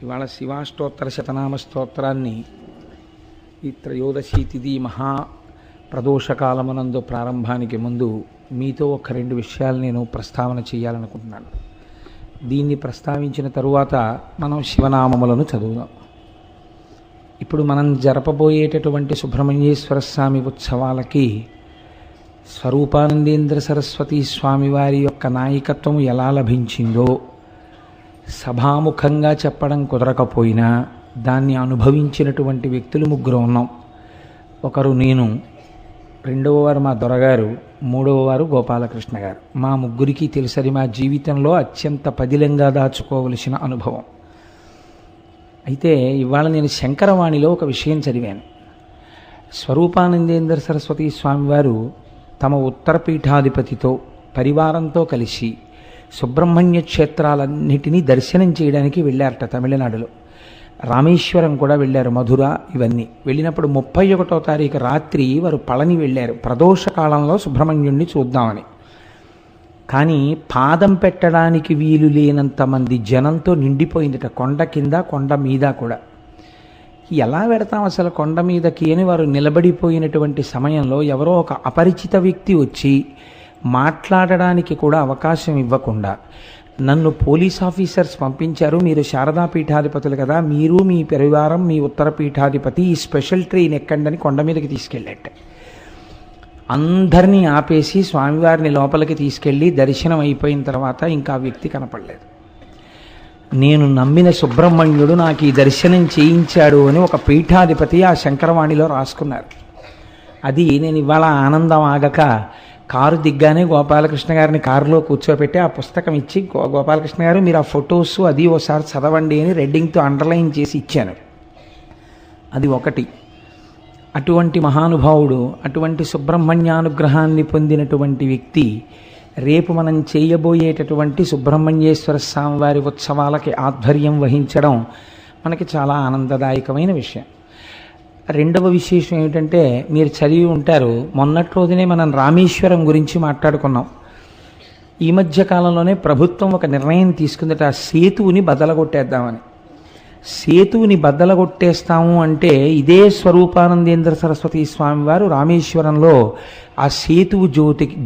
ఇవాళ శివాష్టోత్తర శతనామ స్తోత్రాన్ని ఈ త్రయోదశి తిథి మహా ప్రదోషకాలమునందు ప్రారంభానికి ముందు మీతో ఒక రెండు విషయాలు నేను ప్రస్తావన చేయాలనుకుంటున్నాను. దీన్ని ప్రస్తావించిన తరువాత మనం శివనామములను చదువుదాం. ఇప్పుడు మనం జరపబోయేటటువంటి సుబ్రహ్మణ్యేశ్వర స్వామి ఉత్సవాలకి స్వరూపానందేంద్ర సరస్వతి స్వామివారి యొక్క నాయకత్వం ఎలా లభించిందో సభాముఖంగా చెప్పడం కుదరకపోయినా దాన్ని అనుభవించినటువంటి వ్యక్తులు ముగ్గురు ఉన్నాం. ఒకరు నేను, రెండవ వారు మా దొరగారు, మూడవ వారు గోపాలకృష్ణ గారు. మా ముగ్గురికి తెలుసది మా జీవితంలో అత్యంత పదిలంగా దాచుకోవలసిన అనుభవం. అయితే ఇవాళ నేను శంకరవాణిలో ఒక విషయం చదివాను. స్వరూపానందేంద్ర సరస్వతి స్వామివారు తమ ఉత్తరపీఠాధిపతితో పరివారంతో కలిసి సుబ్రహ్మణ్య క్షేత్రాలన్నిటినీ దర్శనం చేయడానికి వెళ్ళారట. తమిళనాడులో రామేశ్వరం కూడా వెళ్ళారు, మధుర, ఇవన్నీ. వెళ్ళినప్పుడు 31వ తారీఖు రాత్రి వారు పళని వెళ్ళారు, ప్రదోష కాలంలో సుబ్రహ్మణ్యుణ్ణి చూద్దామని. కానీ పాదం పెట్టడానికి వీలు లేనంతమంది జనంతో నిండిపోయిందట, కొండ కింద కొండ మీద కూడా. ఎలా పెడతాం అసలు కొండ మీదకి అని వారు నిలబడిపోయినటువంటి సమయంలో ఎవరో ఒక అపరిచిత వ్యక్తి వచ్చి మాట్లాడడానికి కూడా అవకాశం ఇవ్వకుండా, నన్ను పోలీస్ ఆఫీసర్స్ పంపించారు, మీరు శారదా పీఠాధిపతులు కదా, మీరు మీ పరివారం మీ ఉత్తర పీఠాధిపతి ఈ స్పెషల్ ట్రైన్ ఎక్కండి కొండ మీదకి తీసుకెళ్ళాట. అందరినీ ఆపేసి స్వామివారిని లోపలికి తీసుకెళ్ళి దర్శనం అయిపోయిన తర్వాత ఇంకా ఆ వ్యక్తి కనపడలేదు. నేను నమ్మిన సుబ్రహ్మణ్యుడు నాకు ఈ దర్శనం చేయించాడు అని ఒక పీఠాధిపతి ఆ శంకరవాణిలో రాసుకున్నారు. అది నేను ఇవాళ ఆనందం ఆగక కారు దిగ్గానే గోపాలకృష్ణ గారిని కారులో కూర్చోబెట్టి ఆ పుస్తకం ఇచ్చి, గోపాలకృష్ణ గారు మీరు ఆ ఫొటోస్ అది ఓసారి చదవండి అని రెడ్డింగ్తో అండర్లైన్ చేసి ఇచ్చాను. అది ఒకటి. అటువంటి మహానుభావుడు, అటువంటి సుబ్రహ్మణ్యానుగ్రహాన్ని పొందినటువంటి వ్యక్తి రేపు మనం చేయబోయేటటువంటి సుబ్రహ్మణ్యేశ్వర స్వామివారి ఉత్సవాలకి ఆధ్వర్యం వహించడం మనకి చాలా ఆనందదాయకమైన విషయం. రెండవ విశేషం ఏమిటంటే, మీరు చదివి ఉంటారు, మొన్నటి రోజునే మనం రామేశ్వరం గురించి మాట్లాడుకున్నాం. ఈ మధ్య కాలంలోనే ప్రభుత్వం ఒక నిర్ణయం తీసుకుందట, ఆ సేతువుని బద్దలగొట్టేద్దామని. సేతువుని బద్దలగొట్టేస్తాము అంటే ఇదే స్వరూపానందేంద్ర సరస్వతి స్వామివారు రామేశ్వరంలో ఆ సేతువు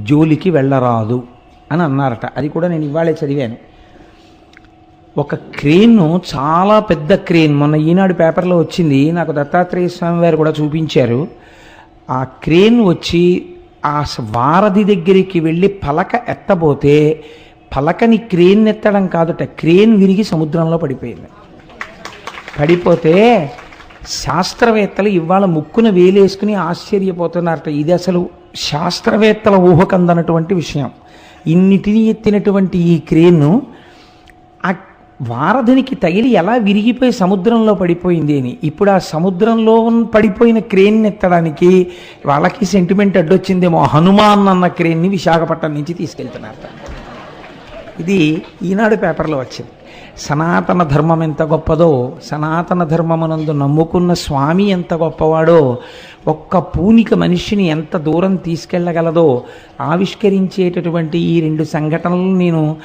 జోలికి వెళ్ళరాదు అని అన్నారట. అది కూడా నేను ఇవాళే చదివాను. ఒక క్రేన్ను, చాలా పెద్ద క్రేన్, మొన్న ఈనాడు పేపర్లో వచ్చింది, నాకు దత్తాత్రేయ స్వామి వారు కూడా చూపించారు. ఆ క్రేన్ వచ్చి ఆ వారధి దగ్గరికి వెళ్ళి పలక ఎత్తబోతే పలకని క్రేన్ ఎత్తడం కాదుట, క్రేన్ విరిగి సముద్రంలో పడిపోయింది. పడిపోతే శాస్త్రవేత్తలు ఇవాళ ముక్కున వేలేసుకుని ఆశ్చర్యపోతున్నారట. ఇది అసలు శాస్త్రవేత్తల ఊహకందనటువంటి విషయం. ఇన్నిటిని ఎత్తినటువంటి ఈ క్రేన్ను ఆ వారధినికి తగిలి ఎలా విరిగిపోయి సముద్రంలో పడిపోయింది అని. ఇప్పుడు ఆ సముద్రంలో పడిపోయిన క్రేన్ ఎత్తడానికి వాళ్ళకి సెంటిమెంట్ అడ్డొచ్చిందేమో, హనుమాన్ అన్న క్రేన్ని విశాఖపట్నం నుంచి తీసుకెళ్తున్నారు. ఇది ఈనాడు పేపర్లో వచ్చింది. సనాతన ధర్మం ఎంత గొప్పదో, సనాతన ధర్మమునందు నమ్ముకున్న స్వామి ఎంత గొప్పవాడో, ఒక్క పూనిక మనిషిని ఎంత దూరం తీసుకెళ్ళగలదో ఆవిష్కరించేటటువంటి ఈ రెండు సంఘటనలు నేను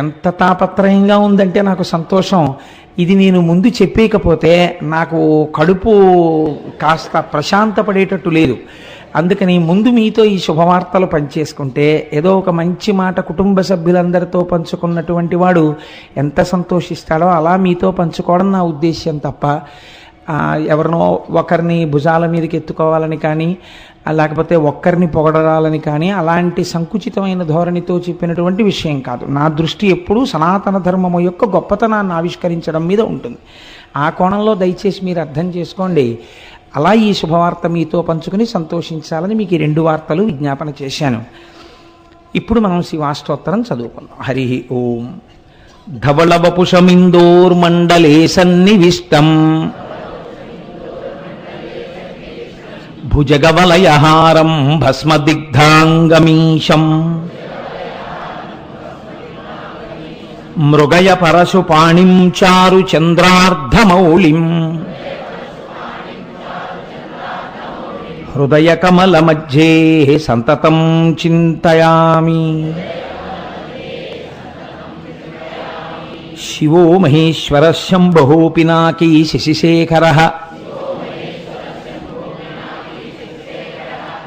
ఎంత తాపత్రయంగా ఉందంటే నాకు సంతోషం. ఇది నేను ముందు చెప్పేయకపోతే నాకు కడుపు కాస్త ప్రశాంతపడేటట్టు లేదు. అందుకని ముందు మీతో ఈ శుభవార్తలు పంచేసుకుంటే ఏదో ఒక మంచి మాట కుటుంబ సభ్యులందరితో పంచుకున్నటువంటి వాడు ఎంత సంతోషిస్తాడో అలా మీతో పంచుకోవడం నా ఉద్దేశ్యం తప్ప ఎవరినో ఒకరిని భుజాల మీదకి ఎత్తుకోవాలని కానీ, లేకపోతే ఒక్కరిని పొగడాలని కానీ అలాంటి సంకుచితమైన ధోరణితో చెప్పినటువంటి విషయం కాదు. నా దృష్టి ఎప్పుడూ సనాతన ధర్మము యొక్క గొప్పతనాన్ని ఆవిష్కరించడం మీద ఉంటుంది. ఆ కోణంలో దయచేసి మీరు అర్థం చేసుకోండి. అలా ఈ శుభవార్త మీతో పంచుకుని సంతోషించాలని మీకు ఈ రెండు వార్తలు విజ్ఞాపన చేశాను. ఇప్పుడు మనం శివాష్టోత్తరం చదువుకుందాం. హరి ఓం. ధవళవపుషమిందోర్మండలే సన్నివిష్టం భుజగవలయహారం భస్మదిగ్ధాంగమీశం మృగయ పరశుపాణిం చారు చంద్రార్ధమౌళిం హృదయకమల మధ్యే సంతతం చింతయామి. శివో మహేశ్వర శంభో పినాకీ శశిశేఖర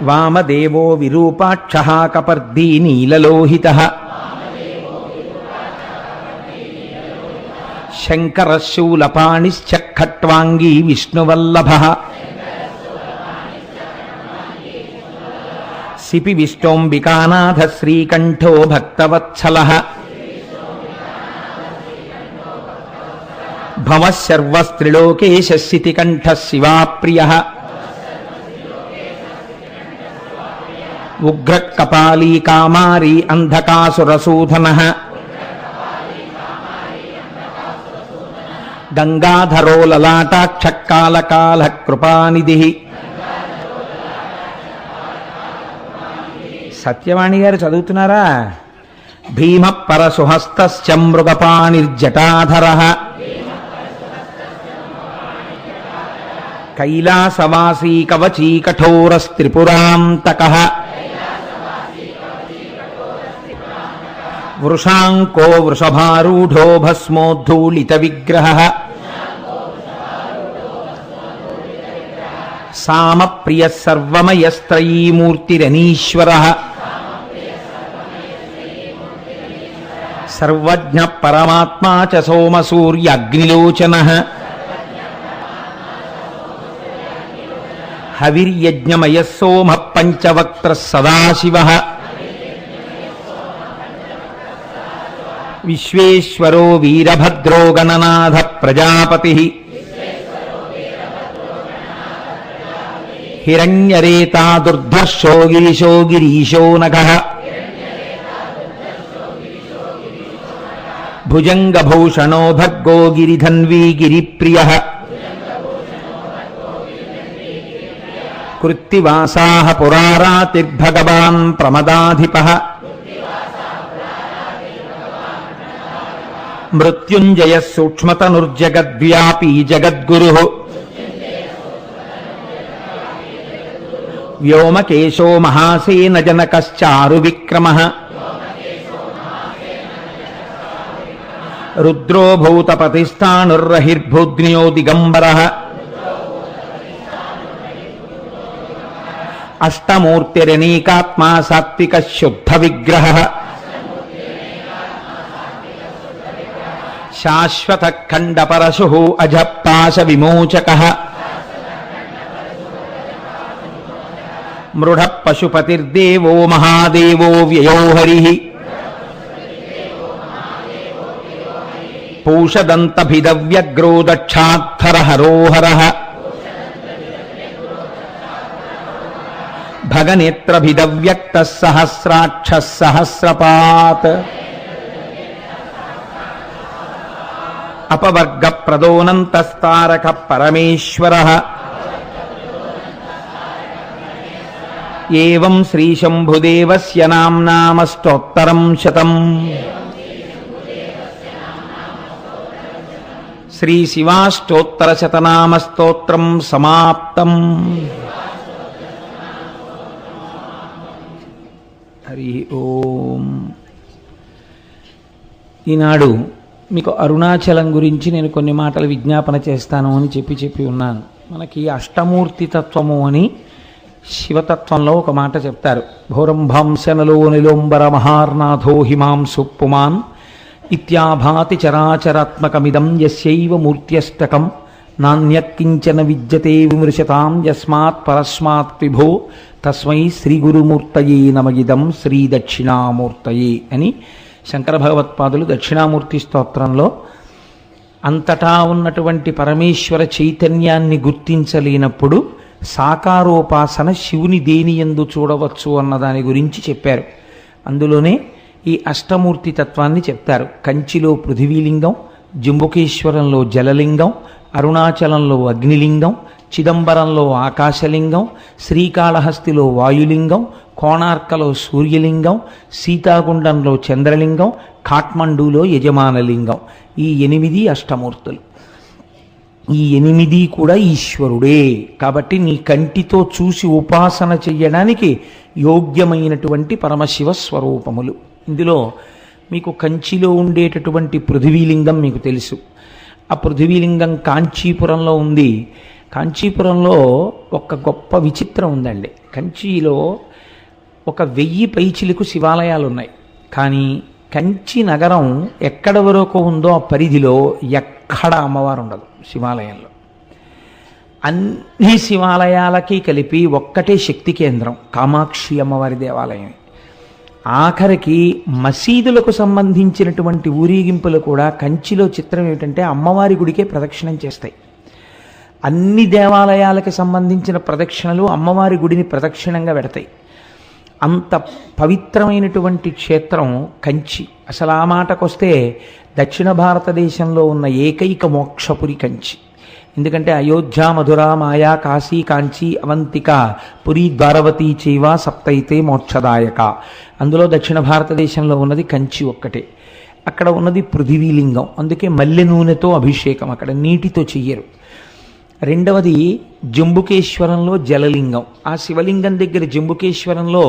వామదేవో విరూపాక్ష కపర్దీ నీలలోహిత శంకర శూలపాణిశ్చ ఖట్వాంగీ విష్ణువల్లభ సిపి విష్టోంబికానాథ శ్రీకంఠో భక్తవత్సల భవ సర్వస్త్రిలోకేశ శితికంఠ శివాప్రియ ఉగ్ర కపాలీ కామారీ అంధకాసురసూధన గంగాధరో లలాటాక్షకాలకాల కృపానిధి. సత్యవాణి గారు చదువుతున్నారా? భీమ పరసుహస్త మృగపాణిర్జటాధర కైలాసవాసీ కవచీ కఠోరస్త్రిపురాంతక వృషాంకో వృషభారూఢో భస్మోద్ధూళిత విగ్రహ సామప్రియ సర్వమయస్త్రయీమూర్తిరనీశ్వర సర్వజ్ఞ పరమాత్మా చ సోమసూర్యాగ్నిలోచన హవిర్యజ్ఞమయ సోమ పంచవక్త్ర సదాశివ విశ్వేశ్వరో వీరభద్రో గణనాథ ప్రజాపతి హిరణ్యరేతా దుర్ధర్షో గిరిశో గిరీశో నగః భుజంగభూషణో భర్గో గిరిధన్వీ గిరిప్రియః కృత్తివాసాః పురారాతిర్భగవాన్ ప్రమదాధిపః మృత్యుంజయ సూక్ష్మతనుర్జగద్వ్యాపీ జగద్గురుః వ్యోమకేశో మహాసేన జనకశ్చారు విక్రమః రుద్రో భూతపతిస్థాణుర్రహిర్భూద్న్యో దిగంబరః అష్టమూర్తిరనేకాత్మా సాత్విక శుద్ధ విగ్రహః శాశ్వత ఖండ పరశుః అజపాశ విమోచకః మృఢ పశుపతిర్దేవో మహాదేవో వ్యయో హరిః పూషదంతభిదవ్యగ్రో దక్షాత్తర హరోహరః భగనేత్రభిదవ్యక్తః సహస్రాక్షః సహస్రపాత్ అపవర్గ ప్రదోనంతస్తారక పరమేశ్వరః ఏవం శ్రీశంభుదేవస్య నామ్నామష్టోత్తరం శతం. శ్రీశివాష్టోత్తరశతనామస్తోత్రం సమాప్తం. హరి ఓం. ఈనాడు మీకు అరుణాచలం గురించి నేను కొన్ని మాటలు విజ్ఞాపన చేస్తాను అని చెప్పి ఉన్నాను. మనకి అష్టమూర్తి తత్వము అని శివతత్వంలో ఒక మాట చెప్తారు. భౌరంభాంశనలో నిలోంబర మహార్నాథో హిమాంసు పుమాన్ ఇత్యాభాతి చరాచరాత్మకమిదం యస్యైవ మూర్త్యష్టకం నాణ్యకించన విద్యతే విమృశతాం యస్మాత్ పరస్మాత్ విభో తస్మై శ్రీగురుమూర్తయే నమగిదం శ్రీ దక్షిణామూర్తయే అని శంకర భగవత్పాదులు దక్షిణామూర్తి స్తోత్రంలో అంతటా ఉన్నటువంటి పరమేశ్వర చైతన్యాన్ని గుర్తించలేనప్పుడు సాకారోపాసన శివుని దేనియందు చూడవచ్చు అన్న దాని గురించి చెప్పారు. అందులోనే ఈ అష్టమూర్తి తత్వాన్ని చెప్తారు. కంచిలో పృథివీలింగం, జంబుకేశ్వరంలో జలలింగం, అరుణాచలంలో అగ్నిలింగం, చిదంబరంలో ఆకాశలింగం, శ్రీకాళహస్తిలో వాయులింగం, కోణార్కలో సూర్యలింగం, సీతాగుండంలో చంద్రలింగం, కాఠ్మండూలో యజమానలింగం. ఈ 8 అష్టమూర్తులు. ఈ 8 కూడా ఈశ్వరుడే. కాబట్టి నీ కంటితో చూసి ఉపాసన చెయ్యడానికి యోగ్యమైనటువంటి పరమశివ స్వరూపములు. ఇందులో మీకు కంచిలో ఉండేటటువంటి పృథివీలింగం మీకు తెలుసు. ఆ పృథివీలింగం కాంచీపురంలో ఉంది. కాంచీపురంలో ఒక గొప్ప విచిత్రం ఉందండి. కంచిలో 1000 పైచిలకు శివాలయాలు ఉన్నాయి. కానీ కంచి నగరం ఎక్కడ వరకు ఉందో ఆ పరిధిలో ఎక్కడ అమ్మవారు ఉండదు శివాలయంలో. అన్ని శివాలయాలకి కలిపి ఒక్కటే శక్తి కేంద్రం కామాక్షి అమ్మవారి దేవాలయం. ఆఖరికి మసీదులకు సంబంధించినటువంటి ఊరేగింపులు కూడా కంచిలో చిత్రం ఏమిటంటే అమ్మవారి గుడికే ప్రదక్షిణం చేస్తాయి. అన్ని దేవాలయాలకు సంబంధించిన ప్రదక్షిణలు అమ్మవారి గుడిని ప్రదక్షిణంగా పెడతాయి. అంత పవిత్రమైనటువంటి క్షేత్రం కంచి. అసలు ఆ మాటకొస్తే దక్షిణ భారతదేశంలో ఉన్న ఏకైక మోక్షపురి కంచి. ఎందుకంటే అయోధ్య, మధుర, మాయా, కాశీ, కాంచి, అవంతిక, పురి, ద్వారవతి చైవ సప్తైతే మోక్షదాయక. అందులో దక్షిణ భారతదేశంలో ఉన్నది కంచి ఒక్కటే. అక్కడ ఉన్నది పృథివీలింగం. అందుకే మల్లె నూనెతో అభిషేకం, అక్కడ నీటితో చెయ్యరు. రెండవది జంబుకేశ్వరంలో జలలింగం. ఆ శివలింగం దగ్గర జంబుకేశ్వరంలో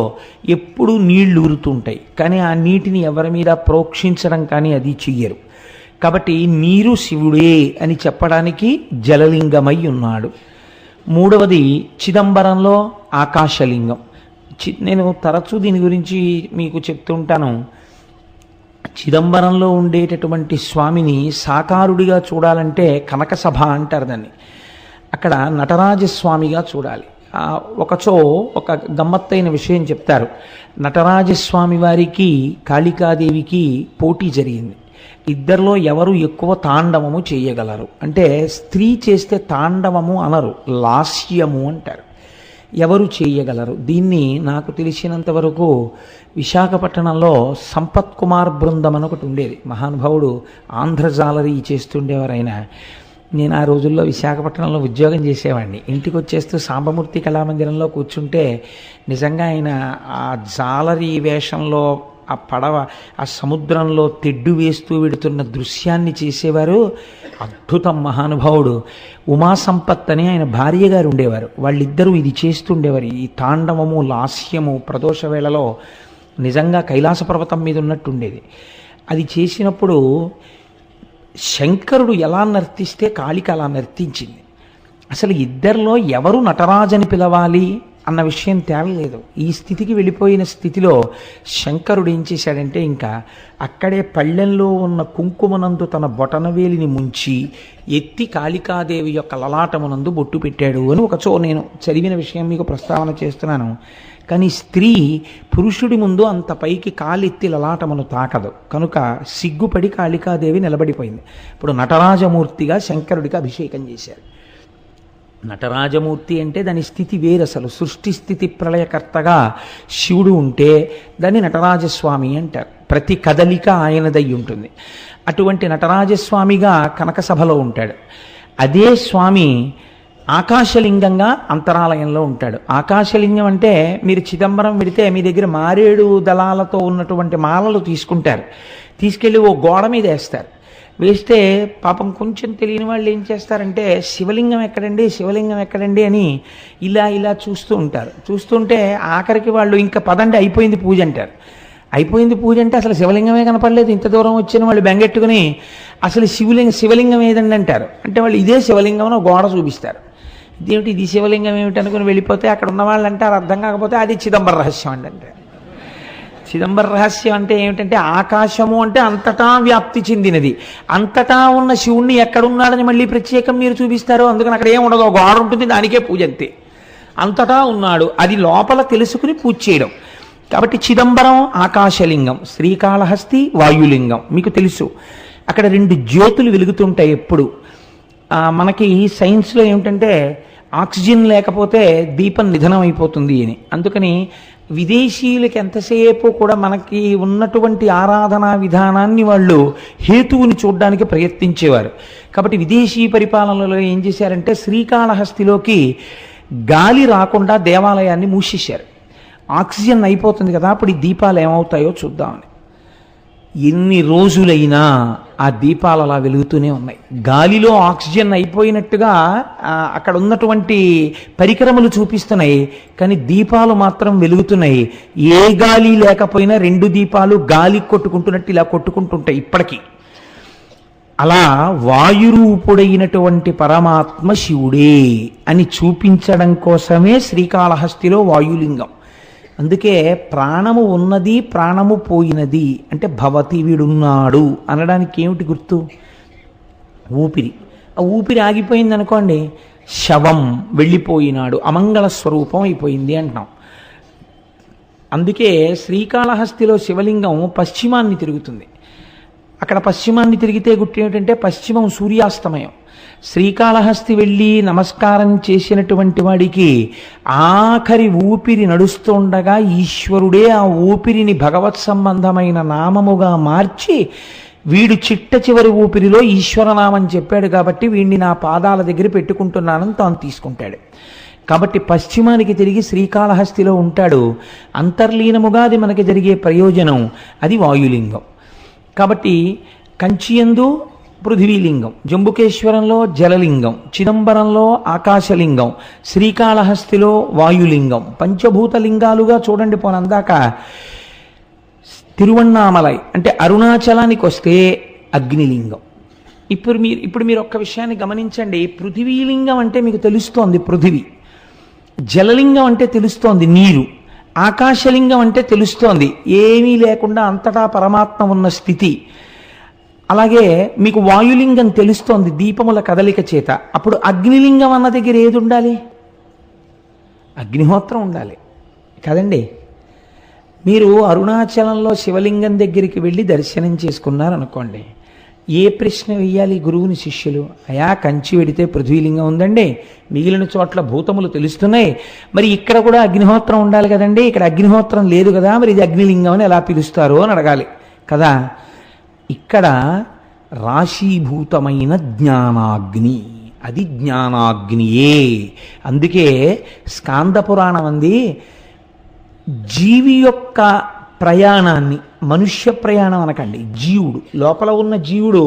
ఎప్పుడూ నీళ్లు ఊరుతుంటాయి, కానీ ఆ నీటిని ఎవరి మీద ప్రోక్షించడం కానీ అది చెయ్యరు. కాబట్టి నీరు శివుడే అని చెప్పడానికి జలలింగమై ఉన్నాడు. మూడవది చిదంబరంలో ఆకాశలింగం. నేను తరచూ దీని గురించి మీకు చెప్తుంటాను. చిదంబరంలో ఉండేటటువంటి స్వామిని సాకారుడిగా చూడాలంటే కనకసభ అంటారు దాన్ని. అక్కడ నటరాజస్వామిగా చూడాలి. ఒకచో ఒక గమ్మత్తైన విషయం చెప్తారు. నటరాజస్వామి వారికి కాళికాదేవికి పోటీ జరిగింది. ఇద్దరిలో ఎవరు ఎక్కువ తాండవము చేయగలరు అంటే, స్త్రీ చేస్తే తాండవము అనరు, లాస్యము అంటారు. ఎవరు చేయగలరు దీన్ని? నాకు తెలిసినంత వరకు విశాఖపట్నంలో సంపత్ కుమార్ బృందం అని ఒకటి ఉండేది. మహానుభావుడు ఆంధ్రజాలరీ చేస్తుండేవారు ఆయన. నేను ఆ రోజుల్లో విశాఖపట్నంలో ఉద్యోగం చేసేవాడిని. ఇంటికి వచ్చేస్తూ సాంబమూర్తి కళామందిరంలో కూర్చుంటే నిజంగా ఆయన ఆ జాలరీ వేషంలో ఆ పడవ ఆ సముద్రంలో తెడ్డు వేస్తూ వెడుతున్న దృశ్యాన్ని చేసేవారు. అద్భుతం. మహానుభావుడు ఉమాసంపత్ అని ఆయన భార్య గారు ఉండేవారు. వాళ్ళిద్దరూ ఇది చేస్తుండేవారు. ఈ తాండవము, లాస్యము ప్రదోష వేళలో నిజంగా కైలాస పర్వతం మీద ఉన్నట్టుండేది. అది చేసినప్పుడు శంకరుడు ఎలా నర్తిస్తే కాళిక అలా నర్తించింది. అసలు ఇద్దరిలో ఎవరు నటరాజని పిలవాలి అన్న విషయం తేలలేదు. ఈ స్థితికి వెళ్ళిపోయిన స్థితిలో శంకరుడు ఏం చేశాడంటే, ఇంకా అక్కడే పళ్ళెంలో ఉన్న కుంకుమనందు తన బొటనవేలిని ముంచి ఎత్తి కాళికాదేవి యొక్క లలాటమునందు బొట్టు పెట్టాడు అని ఒకచో నేను చదివిన విషయం మీకు ప్రస్తావన చేస్తున్నాను. కానీ స్త్రీ పురుషుడి ముందు అంత పైకి కాలెత్తి లలాటమును తాకదు కనుక సిగ్గుపడి కాళికాదేవి నిలబడిపోయింది. ఇప్పుడు నటరాజమూర్తిగా శంకరుడికి అభిషేకం చేశారు. నటరాజమూర్తి అంటే దాని స్థితి వేరు. అసలు సృష్టి స్థితి ప్రళయకర్తగా శివుడు ఉంటే దాన్ని నటరాజస్వామి అంటారు. ప్రతి కదలిక ఆయనదై ఉంటుంది. అటువంటి నటరాజస్వామిగా కనకసభలో ఉంటాడు. అదే స్వామి ఆకాశలింగంగా అంతరాలయంలో ఉంటాడు. ఆకాశలింగం అంటే మీరు చిదంబరం వెడితే మీ దగ్గర మారేడు దళాలతో ఉన్నటువంటి మాలలు తీసుకుంటారు, తీసుకెళ్ళి ఓ గోడ మీద వేస్తారు. వేస్తే పాపం కొంచెం తెలియని వాళ్ళు ఏం చేస్తారంటే శివలింగం ఎక్కడండి, శివలింగం ఎక్కడండి అని ఇలా ఇలా చూస్తూ ఉంటారు. చూస్తుంటే ఆఖరికి వాళ్ళు ఇంకా పదండి అయిపోయింది పూజ అంటారు. అయిపోయింది పూజ అంటే అసలు శివలింగమే కనపడలేదు. ఇంత దూరం వచ్చిన వాళ్ళు బెంగెట్టుకుని అసలు శివలింగం ఏదండి అంటారు. అంటే వాళ్ళు ఇదే శివలింగం అని గోడ చూపిస్తారు. ఇదేమిటి ఇది శివలింగం ఏమిటి అనుకుని వెళ్ళిపోతే అక్కడ ఉన్న వాళ్ళు అంటారు, అర్థం కాకపోతే అది చిదంబర రహస్యం అండి అంటే. చిదంబర రహస్యం అంటే ఏమిటంటే ఆకాశము అంటే అంతటా వ్యాప్తి చెందినది. అంతటా ఉన్న శివుణ్ణి ఎక్కడున్నాడని మళ్ళీ ప్రత్యేకం మీరు చూపిస్తారు. అందుకని అక్కడ ఏం ఉండదు, గోడ ఉంటుంది, దానికే పూజ అంతే. అంతటా ఉన్నాడు, అది లోపల తెలుసుకుని పూజ చేయడం. కాబట్టి చిదంబరం ఆకాశలింగం, శ్రీకాళహస్తి వాయులింగం మీకు తెలుసు. అక్కడ 2 జ్యోతులు వెలుగుతుంటాయి ఎప్పుడు. మనకి సైన్స్లో ఏమిటంటే ఆక్సిజన్ లేకపోతే దీపం నిధనం అయిపోతుంది అని. అందుకని విదేశీయులకి ఎంతసేపు కూడా మనకి ఉన్నటువంటి ఆరాధనా విధానాన్ని వాళ్ళు హేతువుని చూడడానికి ప్రయత్నించేవారు. కాబట్టి విదేశీ పరిపాలనలో ఏం చేశారంటే శ్రీకాళహస్తిలోకి గాలి రాకుండా దేవాలయాన్ని మూసేశారు. ఆక్సిజన్ అయిపోతుంది కదా, అప్పుడు ఈ దీపాలు ఏమవుతాయో చూద్దామని. ఎన్ని రోజులైనా ఆ దీపాలు అలా వెలుగుతూనే ఉన్నాయి. గాలిలో ఆక్సిజన్ అయిపోయినట్టుగా అక్కడ ఉన్నటువంటి పరికరములు చూపిస్తున్నాయి, కానీ దీపాలు మాత్రం వెలుగుతున్నాయి. ఏ గాలి లేకపోయినా రెండు దీపాలు గాలి కొట్టుకుంటున్నట్టు ఇలా కొట్టుకుంటుంటాయి ఇప్పటికీ. అలా వాయురూపుడైనటువంటి పరమాత్మ శివుడే అని చూపించడం కోసమే శ్రీకాళహస్తిలో వాయులింగం. అందుకే ప్రాణము ఉన్నది, ప్రాణము పోయినది అంటే భవతి, వీడున్నాడు అనడానికి ఏమిటి గుర్తు? ఊపిరి. ఆ ఊపిరి ఆగిపోయింది అనుకోండి, శవం వెళ్ళిపోయినాడు, అమంగళ స్వరూపం అయిపోయింది అంటున్నాం. అందుకే శ్రీకాళహస్తిలో శివలింగం పశ్చిమాన్ని తిరుగుతుంది. అక్కడ పశ్చిమాన్ని తిరిగితే గుర్తు ఏమిటంటే పశ్చిమం సూర్యాస్తమయం. శ్రీకాళహస్తి వెళ్ళి నమస్కారం చేసినటువంటి వాడికి ఆఖరి ఊపిరి నడుస్తుండగా ఈశ్వరుడే ఆ ఊపిరిని భగవత్ సంబంధమైన నామముగా మార్చి, వీడు చిట్ట చివరి ఊపిరిలో ఈశ్వరనామం చెప్పాడు కాబట్టి వీడిని నా పాదాల దగ్గర పెట్టుకుంటున్నానని తాను తీసుకుంటాడు. కాబట్టి పశ్చిమానికి తిరిగి శ్రీకాళహస్తిలో ఉంటాడు. అంతర్లీనముగా అది మనకి జరిగే ప్రయోజనం, అది వాయులింగం. కాబట్టి కంచియందు పృథివీలింగం, జంబుకేశ్వరంలో జలలింగం, చిదంబరంలో ఆకాశలింగం, శ్రీకాళహస్తిలో వాయులింగం. పంచభూత లింగాలుగా చూడండి. పోనందాక తిరువణ్ణామలై అంటే అరుణాచలానికి వస్తే అగ్నిలింగం. ఇప్పుడు మీరు ఒక్క విషయాన్ని గమనించండి. పృథివీలింగం అంటే మీకు తెలుస్తోంది పృథివీ, జలలింగం అంటే తెలుస్తోంది నీరు, ఆకాశలింగం అంటే తెలుస్తోంది ఏమీ లేకుండా అంతటా పరమాత్మ ఉన్న స్థితి. అలాగే మీకు వాయులింగం తెలుస్తోంది దీపముల కదలిక చేత. అప్పుడు అగ్నిలింగం అన్న దగ్గర ఏది ఉండాలి? అగ్నిహోత్రం ఉండాలి కదండి. మీరు అరుణాచలంలో శివలింగం దగ్గరికి వెళ్ళి దర్శనం చేసుకున్నారనుకోండి, ఏ ప్రశ్న వెయ్యాలి గురువుని శిష్యులు? అయా, కంచి వెడితే పృథ్వీలింగం ఉందండి, మిగిలిన చోట్ల భూతములు తెలుస్తున్నాయి, మరి ఇక్కడ కూడా అగ్నిహోత్రం ఉండాలి కదండి, ఇక్కడ అగ్నిహోత్రం లేదు కదా, మరి ఇది అగ్నిలింగం అని ఎలా పిలుస్తారు అని అడగాలి కదా. ఇక్కడ రాశీభూతమైన జ్ఞానాగ్ని, అది జ్ఞానాగ్నియే. అందుకే స్కాంద పురాణం అంది జీవి యొక్క ప్రయాణాన్ని, మనుష్య ప్రయాణం అనకండి, జీవుడు లోపల ఉన్న జీవుడు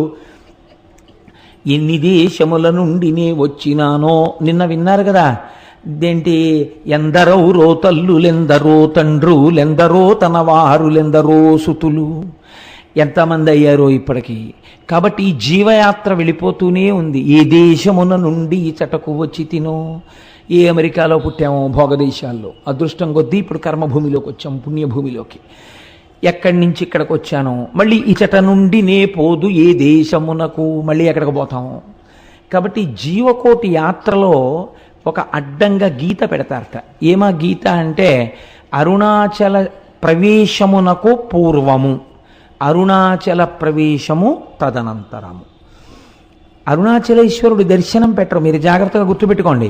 ఎన్ని దేశముల నుండి నే వచ్చినానో నిన్న విన్నారు కదా. ఇదేంటి, ఎందరో రోతల్లులెందరో తండ్రులెందరో తనవారులెందరో సుతులు, ఎంతమంది అయ్యారో ఇప్పటికీ. కాబట్టి ఈ జీవయాత్ర వెళ్ళిపోతూనే ఉంది. ఏ దేశమున నుండి ఈ చటకు వచ్చి తినో, ఏ అమెరికాలో పుట్టామో భోగదేశాల్లో, అదృష్టం కొద్దీ ఇప్పుడు కర్మభూమిలోకి వచ్చాము, పుణ్యభూమిలోకి. ఎక్కడి నుంచి ఇక్కడికి వచ్చానో, మళ్ళీ ఇచట నుండి నే పోదు ఏ దేశమునకు, మళ్ళీ ఎక్కడికి పోతాము. కాబట్టి జీవకోటి యాత్రలో ఒక అడ్డంగా గీత పెడతారట. ఏమా గీత అంటే అరుణాచల ప్రవేశమునకు పూర్వము, అరుణాచల ప్రవేశము తదనంతరము. అరుణాచలేశ్వరుడు దర్శనం పెట్టరు, మీరు జాగ్రత్తగా గుర్తుపెట్టుకోండి.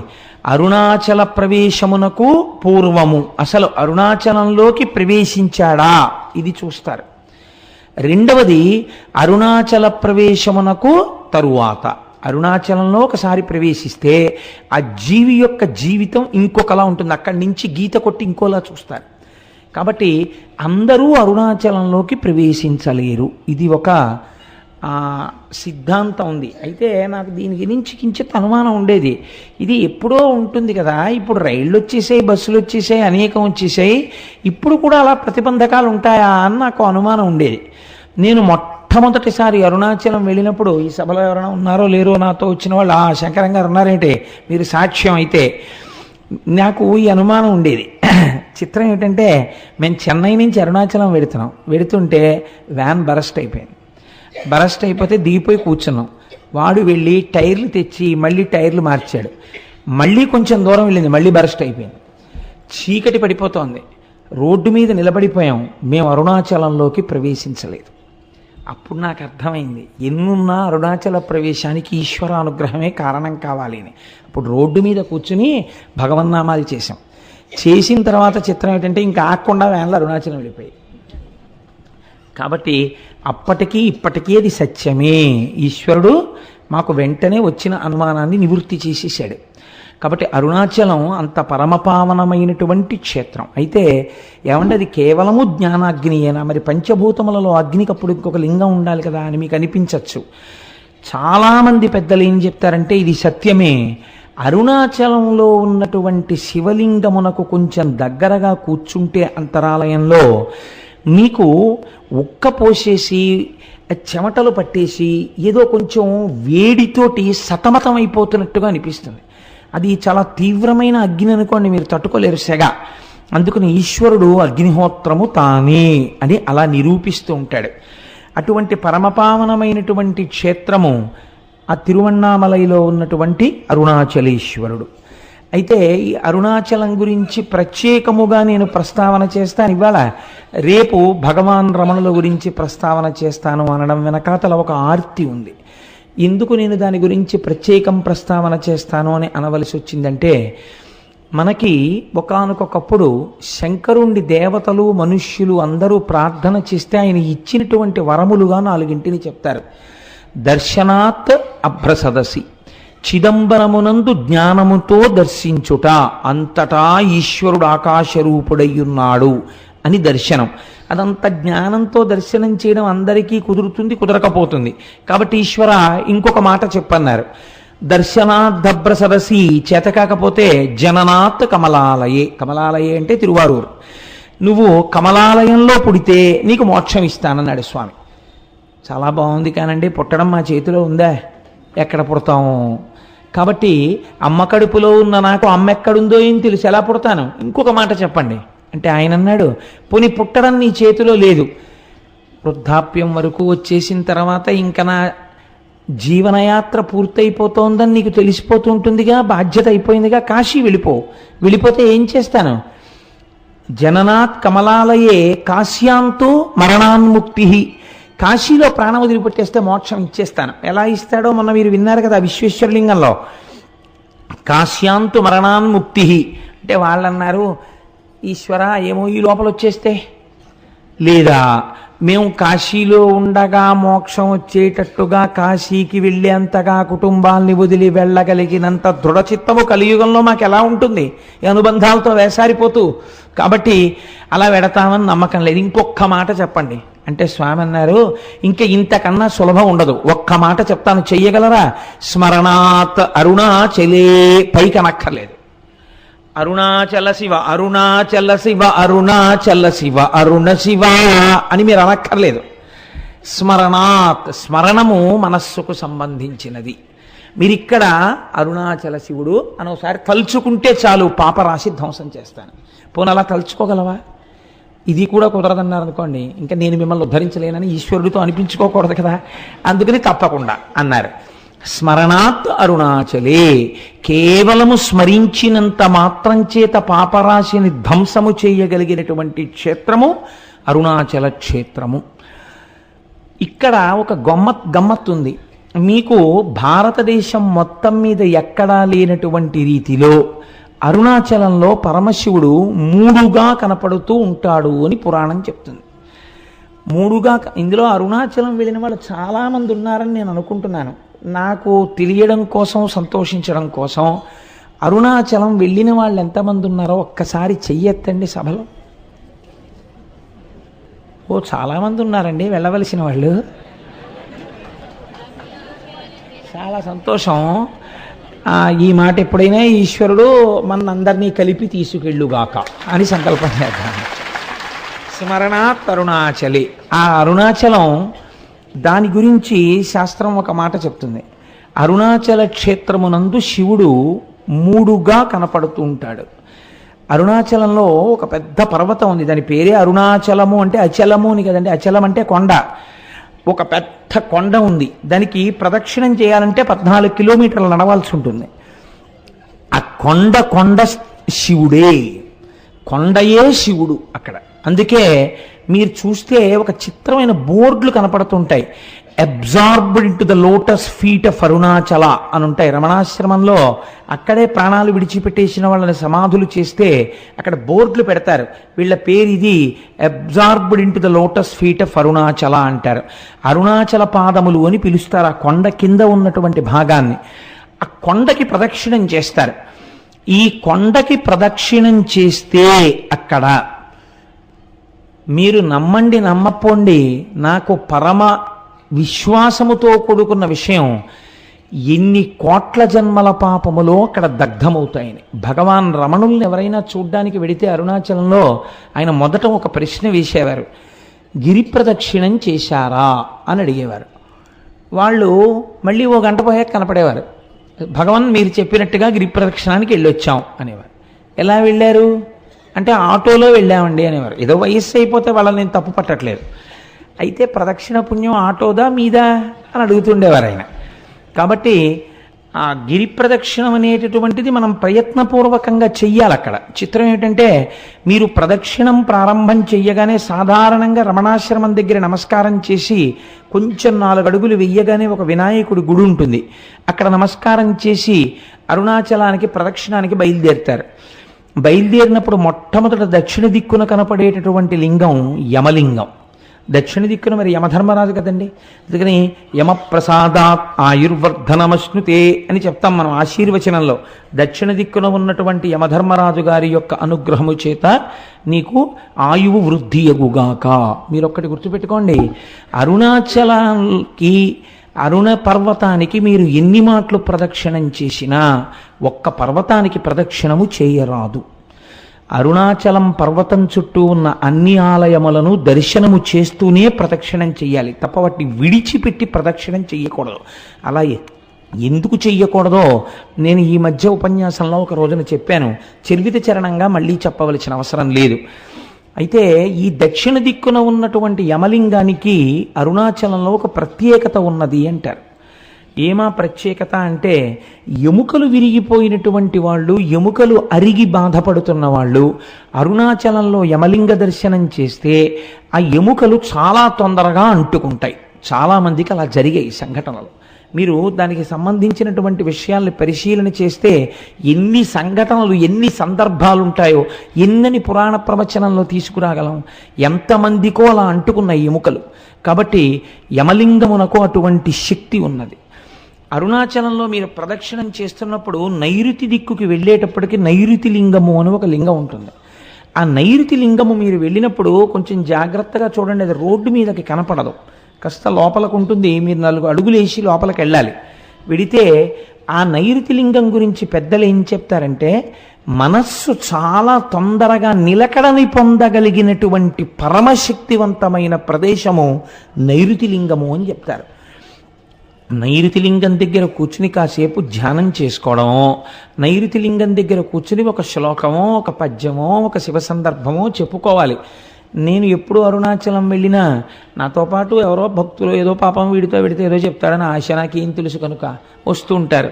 అరుణాచల ప్రవేశమునకు పూర్వము, అసలు అరుణాచలంలోకి ప్రవేశించాడా ఇది చూస్తారు. రెండవది అరుణాచల ప్రవేశమునకు తరువాత, అరుణాచలంలో ఒకసారి ప్రవేశిస్తే ఆ జీవి యొక్క జీవితం ఇంకొకలా ఉంటుంది, అక్కడి నుంచి గీత కొట్టి ఇంకోలా చూస్తారు. కాబట్టి అందరూ అరుణాచలంలోకి ప్రవేశించలేరు, ఇది ఒక సిద్ధాంతం ఉంది. అయితే నాకు దీని గురించి కించిత్ అనుమానం ఉండేది. ఇది ఎప్పుడో ఉంటుంది కదా, ఇప్పుడు రైళ్ళు వచ్చేసాయి, బస్సులు వచ్చేసాయి, అనేకం వచ్చేసాయి, ఇప్పుడు కూడా అలా ప్రతిబంధకాలు ఉంటాయా అని నాకు అనుమానం ఉండేది. నేను మొట్టమొదటిసారి అరుణాచలం వెళ్ళినప్పుడు, ఈ సభలో ఎవరైనా ఉన్నారో లేరో నాతో వచ్చిన వాళ్ళు, శంకరం గారు ఉన్నారేంటే మీరు సాక్ష్యం, అయితే నాకు ఈ అనుమానం ఉండేది. చిత్రం ఏంటంటే, మేము చెన్నై నుంచి అరుణాచలం వెడుతుంటే వ్యాన్ బరస్ట్ అయిపోయింది. బరస్ట్ అయిపోతే దిగిపోయి కూర్చున్నాం. వాడు వెళ్ళి టైర్లు తెచ్చి మళ్ళీ టైర్లు మార్చాడు. మళ్ళీ కొంచెం దూరం వెళ్ళింది, మళ్ళీ బరస్ట్ అయిపోయింది. చీకటి పడిపోతోంది, రోడ్డు మీద నిలబడిపోయాం. మేము అరుణాచలంలోకి ప్రవేశించలేదు. అప్పుడు నాకు అర్థమైంది, ఎన్నున్నా అరుణాచల ప్రవేశానికి ఈశ్వర అనుగ్రహమే కారణం కావాలి అని. అప్పుడు రోడ్డు మీద కూర్చుని భగవన్నామాలు చేసాం. చేసిన తర్వాత చిత్రం ఏంటంటే, ఇంకా ఆగకుండా వ్యాన్లో అరుణాచలం వెళ్ళిపోయి. కాబట్టి అప్పటికీ ఇప్పటికీ అది సత్యమే. ఈశ్వరుడు మాకు వెంటనే వచ్చిన అనుమానాన్ని నివృత్తి చేసేసాడు. కాబట్టి అరుణాచలం అంత పరమపావనమైనటువంటి క్షేత్రం. అయితే ఏమంటే అది కేవలము జ్ఞానాగ్నియేనా? మరి పంచభూతములలో అగ్నికి అప్పుడు ఇంకొక లింగం ఉండాలి కదా అని మీకు అనిపించవచ్చు. చాలామంది పెద్దలు ఏం చెప్తారంటే ఇది సత్యమే. అరుణాచలంలో ఉన్నటువంటి శివలింగమునకు కొంచెం దగ్గరగా కూర్చుంటే అంతరాలయంలో మీకు ఉక్క పోసేసి చెమటలు పట్టేసి ఏదో కొంచెం వేడితోటి సతమతం అయిపోతున్నట్టుగా అనిపిస్తుంది. అది చాలా తీవ్రమైన అగ్ని అనుకోండి, మీరు తట్టుకోలేరు సెగ. అందుకని ఈశ్వరుడు అగ్నిహోత్రము తానే అని అలా నిరూపిస్తూ ఉంటాడు. అటువంటి పరమపావనమైనటువంటి క్షేత్రము ఆ తిరువణ్ణామలైలో ఉన్నటువంటి అరుణాచలేశ్వరుడు. అయితే ఈ అరుణాచలం గురించి ప్రత్యేకముగా నేను ప్రస్తావన చేస్తాను ఇవాళ. రేపు భగవాన్ రమణుల గురించి ప్రస్తావన చేస్తాను అనడం వెనకాతల ఒక ఆర్తి ఉంది. ఎందుకు నేను దాని గురించి ప్రత్యేకం ప్రస్తావన చేస్తాను అని అనవలసి వచ్చిందంటే, మనకి ఒకానొకప్పుడు శంకరుణ్ణి దేవతలు మనుష్యులు అందరూ ప్రార్థన చేస్తే ఆయన ఇచ్చినటువంటి వరములుగా 4 చెప్తారు. దర్శనాత్ అభ్రసదసి, చిదంబరమునందు జ్ఞానముతో దర్శించుట, అంతటా ఈశ్వరుడు ఆకాశరూపుడయ్యున్నాడు అని దర్శనం. అదంత జ్ఞానంతో దర్శనం చేయడం అందరికీ కుదురుతుంది, కుదరకపోతుంది. కాబట్టి ఈశ్వర ఇంకొక మాట చెప్పన్నారు, దర్శనాద్దభ్ర సదసి, చేత కాకపోతే జననాత్ కమలాలయే. కమలాలయే అంటే తిరువారూరు. నువ్వు కమలాలయంలో పుడితే నీకు మోక్షం ఇస్తానన్నాడు స్వామి. చాలా బాగుంది కానండి, పుట్టడం మా చేతిలో ఉందా? ఎక్కడ పుడతాము? కాబట్టి అమ్మ కడుపులో ఉన్న నాకు అమ్మ ఎక్కడుందో ఏం తెలుసు, ఎలా పుడతాను? ఇంకొక మాట చెప్పండి అంటే ఆయన అన్నాడు, పోనీ పుట్టడం నీ చేతిలో లేదు, వృద్ధాప్యం వరకు వచ్చేసిన తర్వాత ఇంకా నా జీవనయాత్ర పూర్తయిపోతోందని నీకు తెలిసిపోతూ ఉంటుందిగా, బాధ్యత అయిపోయిందిగా, కాశీ వెళ్ళిపోతే ఏం చేస్తాను? జననాత్ కమలాలయే కాశ్యాంతో మరణాన్ముక్తి, కాశీలో ప్రాణం వదిలిపెట్టేస్తే మోక్షం ఇచ్చేస్తాను. ఎలా ఇస్తాడో మొన్న మీరు విన్నారు కదా విశ్వేశ్వరలింగంలో, కాశ్యాంతు మరణాన్ముక్తి అంటే వాళ్ళు అన్నారు, ఈశ్వర ఏమో ఈ లోపల వచ్చేస్తే, లేదా మేము కాశీలో ఉండగా మోక్షం వచ్చేటట్టుగా కాశీకి వెళ్ళేంతగా కుటుంబాల్ని వదిలి వెళ్ళగలిగినంత దృఢచిత్తము కలియుగంలో మాకు ఎలా ఉంటుంది? ఈ అనుబంధాలతో వేసారిపోతూ. కాబట్టి అలా వెడతామని నమ్మకం లేదు. ఇంకొక మాట చెప్పండి అంటే స్వామి అన్నారు, ఇంకా ఇంతకన్నా సులభం ఉండదు, ఒక్క మాట చెప్తాను, చెయ్యగలరా? స్మరణాత్ అరుణాచలే, పైకి అనక్కర్లేదు. అరుణాచల శివ అరుణాచల శివ అరుణాచల శివ అరుణ శివ అని మీరు అనక్కర్లేదు. స్మరణాత్, స్మరణము మనస్సుకు సంబంధించినది. మీరిక్కడ అరుణాచల శివుడు అని ఒకసారి తలుచుకుంటే చాలు, పాపరాశి ధ్వంసం చేస్తాను. పోనీ అలా తలుచుకోగలవా? ఇది కూడా కుదరదన్నారు అనుకోండి, ఇంకా నేను మిమ్మల్ని ఉద్ధరించలేనని ఈశ్వరుడితో అనిపించుకోకూడదు కదా, అందుకని తప్పకుండా అన్నారు. స్మరణాత్ అరుణాచలే, కేవలము స్మరించినంత మాత్రం చేత పాపరాశిని ధ్వంసము చేయగలిగినటువంటి క్షేత్రము అరుణాచల క్షేత్రము. ఇక్కడ ఒక గమ్మత్తు ఉంది. మీకు భారతదేశం మొత్తం మీద ఎక్కడా లేనటువంటి రీతిలో అరుణాచలంలో పరమశివుడు 3గా కనపడుతూ ఉంటాడు అని పురాణం చెప్తుంది. 3గా, ఇందులో అరుణాచలం వెళ్ళిన వాళ్ళు చాలామంది ఉన్నారని నేను అనుకుంటున్నాను. నాకు తెలియడం కోసం, సంతోషించడం కోసం, అరుణాచలం వెళ్ళిన వాళ్ళు ఎంతమంది ఉన్నారో ఒక్కసారి చెయ్యెత్తండి సభలో. ఓ చాలామంది ఉన్నారండి వెళ్ళవలసిన వాళ్ళు, చాలా సంతోషం. ఈ మాట ఎప్పుడైనా ఈశ్వరుడు మనందరినీ కలిపి తీసుకెళ్ళుగాక అని సంకల్పం చేద్దాం. స్మరణాత్ అరుణాచలి, ఆ అరుణాచలం దాని గురించి శాస్త్రం ఒక మాట చెప్తుంది. అరుణాచల క్షేత్రమునందు శివుడు 3గా కనపడుతూ ఉంటాడు. అరుణాచలంలో ఒక పెద్ద పర్వతం ఉంది, దాని పేరే అరుణాచలము. అంటే అచలము అని కదండి, అచలం అంటే కొండ. ఒక పెద్ద కొండ ఉంది, దానికి ప్రదక్షిణం చేయాలంటే 14 కిలోమీటర్లు నడవాల్సి ఉంటుంది. ఆ కొండ శివుడే, కొండయే శివుడు అక్కడ. అందుకే మీరు చూస్తే ఒక చిత్రమైన బోర్డులు కనపడుతుంటాయి, absorbed into the lotus feet of Arunachala అని ఉంటాయి. రమణాశ్రమంలో అక్కడే ప్రాణాలు విడిచిపెట్టేసిన వాళ్ళని సమాధులు చేస్తే అక్కడ బోర్డులు పెడతారు, వీళ్ళ పేరు ఇది, absorbed into the lotus feet of Arunachala అంటారు. అరుణాచల పాదములు అని పిలుస్తారు ఆ కొండ కింద ఉన్నటువంటి భాగాన్ని. ఆ కొండకి ప్రదక్షిణం చేస్తారు. ఈ కొండకి ప్రదక్షిణం చేస్తే అక్కడ మీరు నమ్మండి నమ్మపోండి, నాకు పరమ విశ్వాసముతో కూడుకున్న విషయం, ఎన్ని కోట్ల జన్మల పాపములో అక్కడ దగ్ధమవుతాయని. భగవాన్ రమణుల్ని ఎవరైనా చూడ్డానికి వెడితే అరుణాచలంలో ఆయన మొదట ఒక ప్రశ్న వేసేవారు, గిరి ప్రదక్షిణం చేశారా అని అడిగేవారు. వాళ్ళు మళ్ళీ ఓ గంట పోయాక కనపడేవారు, భగవాన్ మీరు చెప్పినట్టుగా గిరి ప్రదక్షిణానికి వెళ్ళొచ్చాం అనేవారు. ఎలా వెళ్ళారు అంటే ఆటోలో వెళ్ళామండి అనేవారు. ఏదో వయస్సు అయిపోతే వాళ్ళని నేను తప్పు పట్టట్లేదు, అయితే ప్రదక్షిణ పుణ్యం ఆటోదా మీదా అని అడుగుతుండేవారు ఆయన. కాబట్టి ఆ గిరి ప్రదక్షిణం అనేటటువంటిది మనం ప్రయత్నపూర్వకంగా చెయ్యాలి. అక్కడ చిత్రం ఏమిటంటే, మీరు ప్రదక్షిణం ప్రారంభం చెయ్యగానే సాధారణంగా రమణాశ్రమం దగ్గర నమస్కారం చేసి కొంచెం 4 అడుగులు వెయ్యగానే ఒక వినాయకుడి గుడి ఉంటుంది, అక్కడ నమస్కారం చేసి అరుణాచలానికి ప్రదక్షిణానికి బయలుదేరుతారు. బయలుదేరినప్పుడు మొట్టమొదట దక్షిణ దిక్కున కనపడేటటువంటి లింగం యమలింగం. దక్షిణ దిక్కున మరి యమధర్మరాజు కదండి, అందుకని యమప్రసాదాత్ ఆయుర్వర్ధనమశ్నుతే అని చెప్తాం మనం ఆశీర్వచనంలో. దక్షిణ దిక్కున ఉన్నటువంటి యమధర్మరాజు గారి యొక్క అనుగ్రహము చేత నీకు ఆయువు వృద్ధి యగుగాక. మీరు ఒక్కటి గుర్తుపెట్టుకోండి, అరుణాచలానికి అరుణ పర్వతానికి మీరు ఎన్ని మాటలు ప్రదక్షిణం చేసినా ఒక్క పర్వతానికి ప్రదక్షిణము చేయరాదు. అరుణాచలం పర్వతం చుట్టూ ఉన్న అన్ని ఆలయములను దర్శనము చేస్తూనే ప్రదక్షిణం చెయ్యాలి తప్ప వాటిని విడిచిపెట్టి ప్రదక్షిణం చెయ్యకూడదు. అలా ఎందుకు చెయ్యకూడదో నేను ఈ మధ్య ఉపన్యాసంలో ఒక రోజున చెప్పాను, చర్విత చరణంగా మళ్ళీ చెప్పవలసిన అవసరం లేదు. అయితే ఈ దక్షిణ దిక్కున ఉన్నటువంటి యమలింగానికి అరుణాచలంలో ఒక ప్రత్యేకత ఉన్నది అంటారు. ఏమా ప్రత్యేకత అంటే, ఎముకలు విరిగిపోయినటువంటి వాళ్ళు, ఎముకలు అరిగి బాధపడుతున్న వాళ్ళు అరుణాచలంలో యమలింగ దర్శనం చేస్తే ఆ ఎముకలు చాలా తొందరగా అంటుకుంటాయి. చాలామందికి అలా జరిగాయి సంఘటనలు. మీరు దానికి సంబంధించినటువంటి విషయాల్ని పరిశీలన చేస్తే ఎన్ని సంఘటనలు, ఎన్ని సందర్భాలు ఉంటాయో ఎన్నని పురాణ ప్రవచనంలో తీసుకురాగలం. ఎంతమందికో అలా అంటుకున్న ఎముకలు. కాబట్టి యమలింగమునకు అటువంటి శక్తి ఉన్నది. అరుణాచలంలో మీరు ప్రదక్షిణం చేస్తున్నప్పుడు నైరుతి దిక్కుకి వెళ్ళేటప్పటికి నైరుతి లింగము అని ఒక లింగం ఉంటుంది. ఆ నైరుతి లింగము మీరు వెళ్ళినప్పుడు కొంచెం జాగ్రత్తగా చూడండి, అది రోడ్డు మీదకి కనపడదు, కాస్త లోపలకు ఉంటుంది. మీరు 4 అడుగులు వేసి లోపలికి వెళ్ళాలి. వెడితే ఆ నైరుతి లింగం గురించి పెద్దలు ఏం చెప్తారంటే, మనస్సు చాలా తొందరగా నిలకడని పొందగలిగినటువంటి పరమశక్తివంతమైన ప్రదేశము నైరుతి లింగము అని చెప్తారు. నైరుతి లింగం దగ్గర కూర్చుని కాసేపు ధ్యానం చేసుకోవడమో, నైరుతి లింగం దగ్గర కూర్చుని ఒక శ్లోకమో, ఒక పద్యమో, ఒక శివ సందర్భమో చెప్పుకోవాలి. నేను ఎప్పుడు అరుణాచలం వెళ్ళినా నాతో పాటు ఎవరో భక్తులు ఏదో పాపం వీడితో పెడితే ఏదో చెప్తాడని ఆశ, నాకేం తెలుసు కనుక వస్తూ ఉంటారు.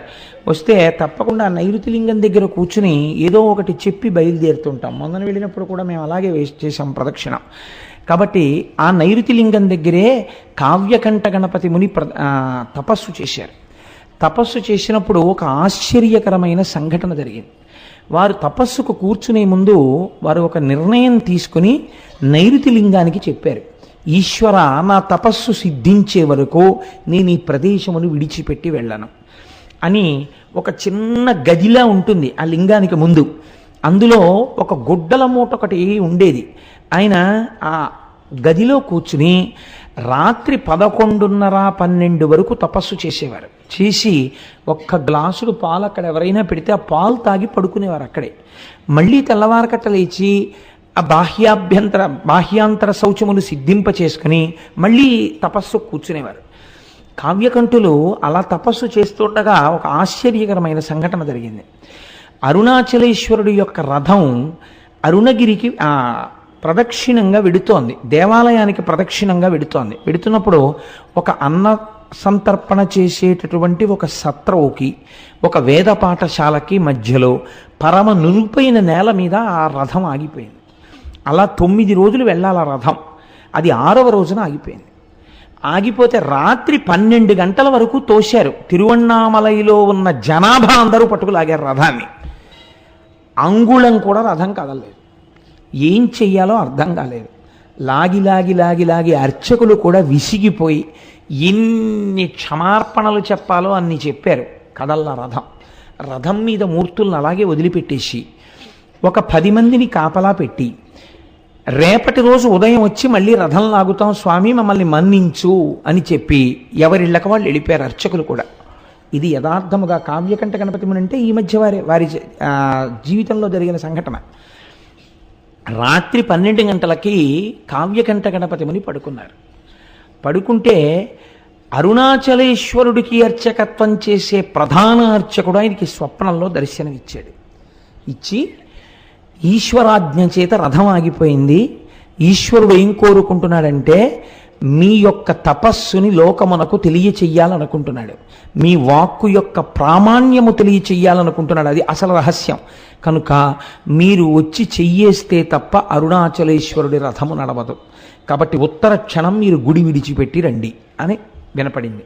వస్తే తప్పకుండా నైరుతి లింగం దగ్గర కూర్చుని ఏదో ఒకటి చెప్పి బయలుదేరుతుంటాం. మొన్న వెళ్ళినప్పుడు కూడా మేము అలాగే చేసాం ప్రదక్షిణం. కాబట్టి ఆ నైరుతి లింగం దగ్గరే కావ్యకంఠ గణపతి ముని తపస్సు చేశారు. తపస్సు చేసినప్పుడు ఒక ఆశ్చర్యకరమైన సంఘటన జరిగింది. వారు తపస్సుకు కూర్చునే ముందు వారు ఒక నిర్ణయం తీసుకుని నైరుతి లింగానికి చెప్పారు, ఈశ్వర, నా తపస్సు సిద్ధించే వరకు నేను ఈ ప్రదేశమును విడిచిపెట్టి వెళ్ళను అని. ఒక చిన్న గదిలా ఉంటుంది ఆ లింగానికి ముందు, అందులో ఒక గుడ్డల మూట ఒకటి ఉండేది. ఆయన ఆ గదిలో కూర్చుని రాత్రి 11:30-12 వరకు తపస్సు చేసేవారు. చేసి ఒక్క గ్లాసుడు పాలు అక్కడ ఎవరైనా పెడితే ఆ పాలు తాగి పడుకునేవారు అక్కడే. మళ్ళీ తెల్లవారకట్ట లేచి ఆ బాహ్యాంతర శౌచములు సిద్ధింప చేసుకుని మళ్ళీ తపస్సు కూర్చునేవారు. కావ్యకంఠులు అలా తపస్సు చేస్తుండగా ఒక ఆశ్చర్యకరమైన సంఘటన జరిగింది. అరుణాచలేశ్వరుడు యొక్క రథం అరుణగిరికి ప్రదక్షిణంగా వెడుతోంది, దేవాలయానికి ప్రదక్షిణంగా వెడుతోంది. వెడుతున్నప్పుడు ఒక అన్న సంతర్పణ చేసేటటువంటి ఒక సత్రవుకి, ఒక వేద పాఠశాలకి మధ్యలో పరమ నునుపైన నేల మీద ఆ రథం ఆగిపోయింది. అలా 9 రోజులు వెళ్ళాలి ఆ రథం. అది 6వ రోజున ఆగిపోయింది. ఆగిపోతే రాత్రి 12 గంటల వరకు తోశారు. తిరువణ్ణామలైలో ఉన్న జనాభా అందరూ పట్టుకులాగారు రథాన్ని. అంగుళం కూడా రథం కదలలేదు. ఏం చెయ్యాలో అర్థం కాలేదు. లాగి లాగి లాగి లాగి అర్చకులు కూడా విసిగిపోయి ఎన్ని క్షమార్పణలు చెప్పాలో అన్ని చెప్పారు. కదల్ల రథం. రథం మీద మూర్తులను అలాగే వదిలిపెట్టేసి ఒక 10 మందిని కాపలా పెట్టి రేపటి రోజు ఉదయం వచ్చి మళ్ళీ రథం లాగుతాం స్వామి మమ్మల్ని మన్నించు అని చెప్పి ఎవరిళ్ళక వాళ్ళు వెళ్ళిపోయారు అర్చకులు కూడా. ఇది యథార్థముగా కావ్యకంఠ గణపతి ముని అంటే ఈ మధ్య వారి జీవితంలో జరిగిన సంఘటన. రాత్రి 12 గంటలకి కావ్యకంఠ గణపతి ముని పడుకున్నారు. పడుకుంటే అరుణాచలేశ్వరుడికి అర్చకత్వం చేసే ప్రధాన అర్చకుడు ఆయనకి స్వప్నంలో దర్శనమిచ్చాడు. ఇచ్చి ఈశ్వరాజ్ఞ చేత రథం ఆగిపోయింది, ఈశ్వరుడు ఏం కోరుకుంటున్నాడంటే మీ యొక్క తపస్సుని లోకమునకు తెలియచెయ్యాలనుకుంటున్నాడు, మీ వాక్కు యొక్క ప్రామాణ్యము తెలియచెయ్యాలనుకుంటున్నాడు. అది అసలు రహస్యం. కనుక మీరు వచ్చి చెయ్యేస్తే తప్ప అరుణాచలేశ్వరుడి రథము నడవదు. కాబట్టి ఉత్తర క్షణం మీరు గుడి విడిచిపెట్టి రండి అని వినపడింది.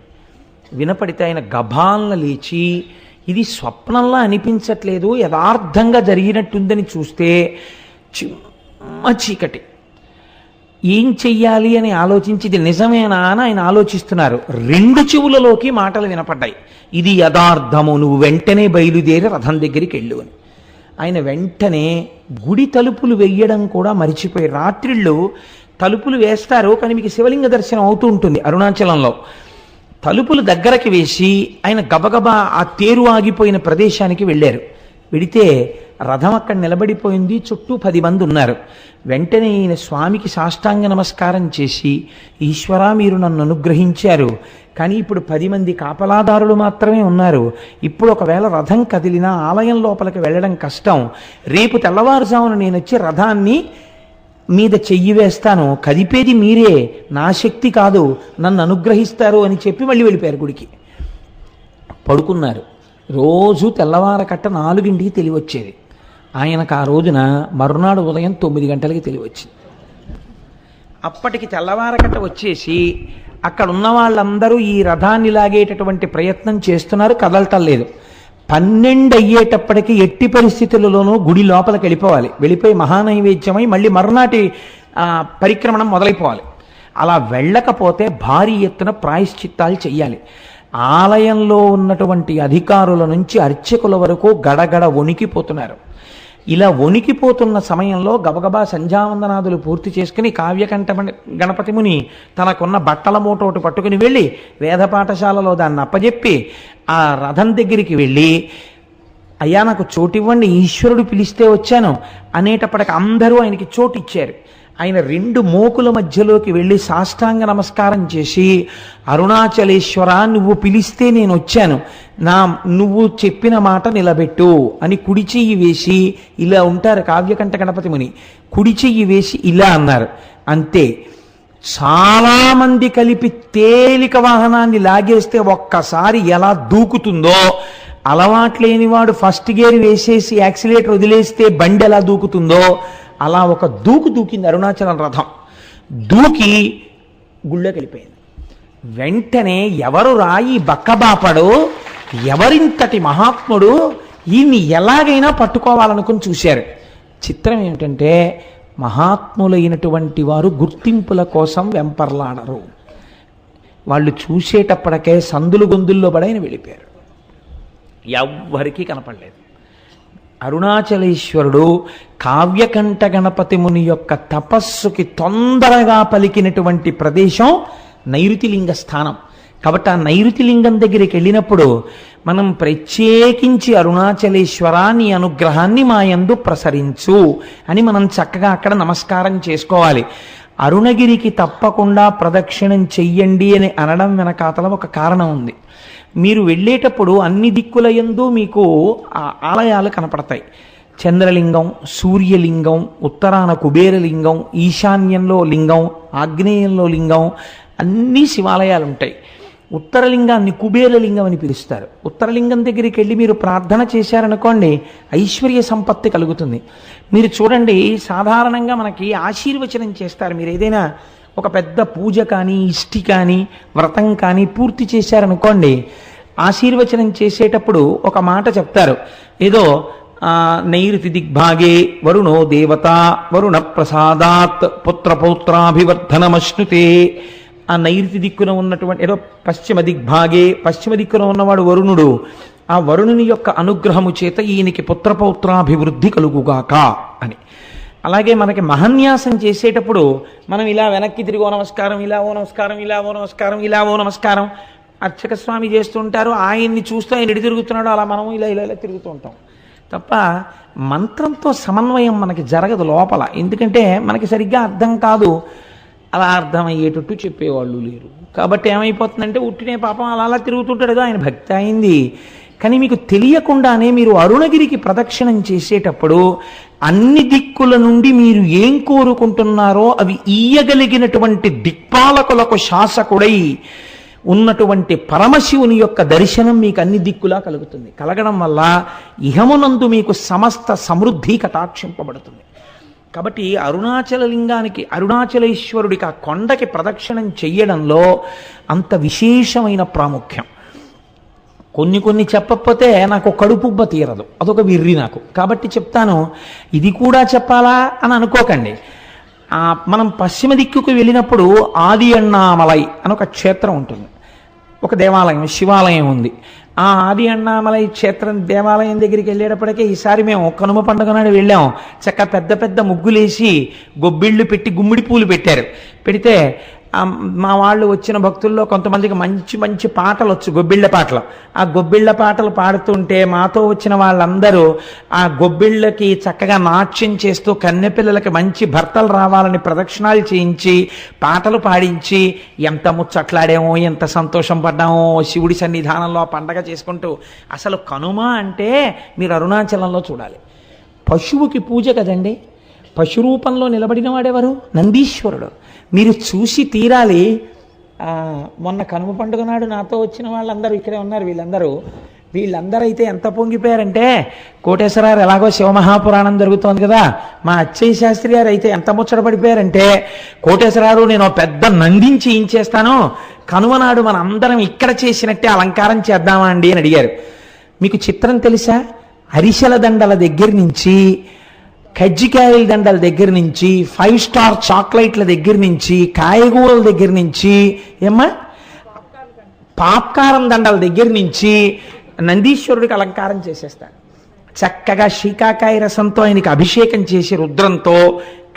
వినపడితే ఆయన గభాలను లేచి ఇది స్వప్నంలా అనిపించట్లేదు, యథార్థంగా జరిగినట్టుందని చూస్తే చిమ్మ చీకటి. ఏం చెయ్యాలి అని ఆలోచించి ఇది నిజమేనా అని ఆయన ఆలోచిస్తున్నారు. 2 చెవులలోకి మాటలు వినపడ్డాయి, ఇది యథార్థము, నువ్వు వెంటనే బయలుదేరి రథం దగ్గరికి వెళ్ళు అని. ఆయన వెంటనే గుడి తలుపులు వెయ్యడం కూడా మరిచిపోయి, రాత్రిళ్ళు తలుపులు వేస్తారు కానీ మీకు శివలింగ దర్శనం అవుతూ ఉంటుంది అరుణాచలంలో, తలుపులు దగ్గరకి వేసి ఆయన గబగబా ఆ తేరు ఆగిపోయిన ప్రదేశానికి వెళ్ళారు. వెడితే రథం అక్కడ నిలబడిపోయింది, చుట్టూ 10 మంది ఉన్నారు. వెంటనే ఈయన స్వామికి సాష్టాంగ నమస్కారం చేసి, ఈశ్వరా మీరు నన్ను అనుగ్రహించారు, కానీ ఇప్పుడు 10 మంది కాపలాదారులు మాత్రమే ఉన్నారు, ఇప్పుడు ఒకవేళ రథం కదిలినా ఆలయం లోపలికి వెళ్ళడం కష్టం, రేపు తెల్లవారుజామున నేను వచ్చి రథాన్ని మీద చెయ్యి వేస్తాను, కదిపేది మీరే, నా శక్తి కాదు, నన్ను అనుగ్రహిస్తారు అని చెప్పి మళ్ళీ వెళ్ళిపోయారు గుడికి. పడుకున్నారు. రోజు తెల్లవారకట్ట 4ంటికి తెలివచ్చేది. ఆయనకు ఆ రోజున మరునాడు ఉదయం 9 గంటలకి తెలివచ్చింది. అప్పటికి తెల్లవారకట్ట వచ్చేసి అక్కడ ఉన్న వాళ్ళందరూ ఈ రథాన్ని లాగేటటువంటి ప్రయత్నం చేస్తున్నారు, కదలటం లేదు. 12 అయ్యేటప్పటికి ఎట్టి పరిస్థితులలోనూ గుడి లోపలికి వెళ్ళిపోవాలి, వెళ్ళిపోయి మహానైవేద్యమై మళ్ళీ మరునాటి పరిక్రమణం మొదలైపోవాలి. అలా వెళ్ళకపోతే భారీ ఎత్తున ప్రాయశ్చిత్తాలు చెయ్యాలి. ఆలయంలో ఉన్నటువంటి అధికారుల నుంచి అర్చకుల వరకు గడగడ వణికిపోతున్నారు. ఇలా వణికిపోతున్న సమయంలో గబగబా సంధ్యావందనాదులు పూర్తి చేసుకుని కావ్యకంఠ గణపతి ముని తనకున్న బట్టల మూటోటి పట్టుకుని వెళ్ళి వేద పాఠశాలలో దాన్ని అప్పజెప్పి ఆ రథం దగ్గరికి వెళ్ళి, అయ్యా నాకు చోటివ్వండి, ఈశ్వరుడు పిలిస్తే వచ్చాను అనేటప్పటికి అందరూ ఆయనకి చోటు ఇచ్చారు. ఆయన 2 మోకుల మధ్యలోకి వెళ్ళి సాష్టాంగ నమస్కారం చేసి, అరుణాచలేశ్వర నువ్వు పిలిస్తే నేను వచ్చాను, నువ్వు చెప్పిన మాట నిలబెట్టు అని కుడి చెయ్యి వేసి, ఇలా ఉంటారు కావ్యకంఠ గణపతి ముని, కుడి చెయ్యి వేసి ఇలా అన్నారు. అంతే. చాలామంది కలిపి తేలిక వాహనాన్ని లాగేస్తే ఒక్కసారి ఎలా దూకుతుందో, అలవాట్లేనివాడు ఫస్ట్ గేర్ వేసేసి యాక్సిలేటర్ వదిలేస్తే బండి ఎలా దూకుతుందో అలా ఒక దూకింది అరుణాచలం రథం. దూకి గుళ్ళోకి వెళ్ళిపోయింది. వెంటనే ఎవరు రాయి బక్కబాపడు, ఎవరింతటి మహాత్ముడు, ఈయన్ని ఎలాగైనా పట్టుకోవాలనుకుని చూశారు. చిత్రం ఏమిటంటే మహాత్ములైనటువంటి వారు గుర్తింపుల కోసం వెంపర్లాడరు. వాళ్ళు చూసేటప్పటికే సందులు గొంతుల్లో పడైన వెళ్ళిపోయారు, ఎవ్వరికీ కనపడలేదు. అరుణాచలేశ్వరుడు కావ్యకంఠ గణపతి ముని యొక్క తపస్సుకి తొందరగా పలికినటువంటి ప్రదేశం నైరుతిలింగ స్థానం. కాబట్టి ఆ నైరుతిలింగం దగ్గరికి వెళ్ళినప్పుడు మనం ప్రత్యేకించి అరుణాచలేశ్వర నీ అనుగ్రహాన్ని మా యందు ప్రసరించు అని మనం చక్కగా అక్కడ నమస్కారం చేసుకోవాలి. అరుణగిరికి తప్పకుండా ప్రదక్షిణం చెయ్యండి అని అనడం వెనకాతల ఒక కారణం ఉంది. మీరు వెళ్ళేటప్పుడు అన్ని దిక్కుల యందు మీకు ఆలయాలు కనపడతాయి. చంద్రలింగం, సూర్యలింగం, ఉత్తరాన కుబేరలింగం, ఈశాన్యంలో లింగం, ఆగ్నేయంలో లింగం, అన్ని శివాలయాలు ఉంటాయి. ఉత్తరలింగాన్ని కుబేరలింగం అని పిలుస్తారు. ఉత్తరలింగం దగ్గరికి వెళ్ళి మీరు ప్రార్థన చేశారనుకోండి, ఐశ్వర్య సంపత్తి కలుగుతుంది. మీరు చూడండి, సాధారణంగా మనకి ఆశీర్వచనం చేస్తారు. మీరు ఏదైనా ఒక పెద్ద పూజ కానీ, ఇష్టి కానీ, వ్రతం కానీ పూర్తి చేశారనుకోండి, ఆశీర్వచనం చేసేటప్పుడు ఒక మాట చెప్తారు. ఏదో నైరుతి దిగ్భాగే వరుణో దేవత వరుణ ప్రసాదాత్ పుత్రపౌత్రాభివర్ధనమశ్నుతే. ఆ నైరుతి దిక్కున ఉన్నటువంటి ఏదో పశ్చిమ దిగ్భాగే, పశ్చిమ దిక్కున ఉన్నవాడు వరుణుడు, ఆ వరుణుని యొక్క అనుగ్రహము చేత ఈయనకి పుత్రపౌత్రాభివృద్ధి కలుగుగాక అని. అలాగే మనకి మహన్యాసం చేసేటప్పుడు మనం ఇలా వెనక్కి తిరిగి ఓ నమస్కారం, ఇలా ఓ నమస్కారం, ఇలా ఓ నమస్కారం, ఇలా ఓ నమస్కారం అర్చక స్వామి చేస్తుంటారు. ఆయన్ని చూస్తూ ఆయన ఎడి తిరుగుతున్నాడు, అలా మనం ఇలా ఇలా ఇలా తిరుగుతూ ఉంటాం తప్ప మంత్రంతో సమన్వయం మనకి జరగదు లోపల. ఎందుకంటే మనకి సరిగ్గా అర్థం కాదు, అలా అర్థమయ్యేటట్టు చెప్పేవాళ్ళు లేరు. కాబట్టి ఏమైపోతుందంటే ఉట్టినే పాపం అలా అలా తిరుగుతుంటాడు, ఆయన భక్తి అయింది. కానీ మీకు తెలియకుండానే మీరు అరుణగిరికి ప్రదక్షిణం చేసేటప్పుడు అన్ని దిక్కుల నుండి మీరు ఏం కోరుకుంటున్నారో అవి ఇయ్యగలిగినటువంటి దిక్పాలకులకు శాసకుడై ఉన్నటువంటి పరమశివుని యొక్క దర్శనం మీకు అన్ని దిక్కులా కలుగుతుంది. కలగడం వల్ల ఇహమునందు మీకు సమస్త సమృద్ధి కటాక్షింపబడుతుంది. కాబట్టి అరుణాచల లింగానికి, అరుణాచలేశ్వరుడికి, ఆ కొండకి ప్రదక్షిణం చెయ్యడంలో అంత విశేషమైన ప్రాముఖ్యం. కొన్ని చెప్పకపోతే నాకు కడుపుబ్బ తీరదు, అదొక విర్రి నాకు. కాబట్టి చెప్తాను, ఇది కూడా చెప్పాలా అని అనుకోకండి. మనం పశ్చిమ దిక్కుకు వెళ్ళినప్పుడు ఆది అన్నామలై అని ఒక క్షేత్రం ఉంటుంది, ఒక దేవాలయం, శివాలయం ఉంది. ఆ ఆది అన్నామలై క్షేత్రం దేవాలయం దగ్గరికి వెళ్ళేటప్పటికే ఈసారి మేము కనుమ పండుగ నాడు వెళ్ళాం. చక్క పెద్ద పెద్ద ముగ్గులేసి గొబ్బిళ్ళు పెట్టి గుమ్మిడి పూలు పెట్టారు. పెడితే మా వాళ్ళు వచ్చిన భక్తుల్లో కొంతమందికి మంచి మంచి పాటలు వచ్చు, గొబ్బిళ్ళ పాటలు. ఆ గొబ్బిళ్ళ పాటలు పాడుతుంటే మాతో వచ్చిన వాళ్ళందరూ ఆ గొబ్బిళ్ళకి చక్కగా నాట్యం చేస్తూ కన్నెపిల్లలకి మంచి భర్తలు రావాలని ప్రదక్షిణాలు చేయించి పాటలు పాడించి ఎంత ముచ్చట్లాడామో, ఎంత సంతోషం పడ్డామో శివుడి సన్నిధానంలో పండగ చేసుకుంటూ. అసలు కనుమ అంటే మీరు అరుణాచలంలో చూడాలి. పశువుకి పూజ కదండి. పశు రూపంలో నిలబడిన వాడెవరు? నందీశ్వరుడు. మీరు చూసి తీరాలి. మొన్న కనుమ పండుగ నాడు నాతో వచ్చిన వాళ్ళందరూ ఇక్కడే ఉన్నారు. వీళ్ళందరూ అయితే ఎంత పొంగిపోయారంటే, కోటేశ్వరారు ఎలాగో శివమహాపురాణం జరుగుతోంది కదా, మా అచ్చయ్య శాస్త్రి గారు అయితే ఎంత ముచ్చటపడిపోయారంటే, కోటేశ్వరారు నేను పెద్ద నందించి ఏం చేస్తాను, కనుమ నాడు మన అందరం ఇక్కడ చేసినట్టే అలంకారం చేద్దామా అండి అని అడిగారు. మీకు చిత్రం తెలుసా? అరిసెల దండల దగ్గర నుంచి, కజ్జికాయల దండల దగ్గర నుంచి, 5 స్టార్ చాక్లెట్ల దగ్గర నుంచి, కాయగూరల దగ్గర నుంచి, ఏమ్మా పాప్కారం దండల దగ్గర నుంచి నందీశ్వరుడికి అలంకారం చేసేస్తారు. చక్కగా శీకాకాయ రసంతో ఆయనకి అభిషేకం చేసి రుద్రంతో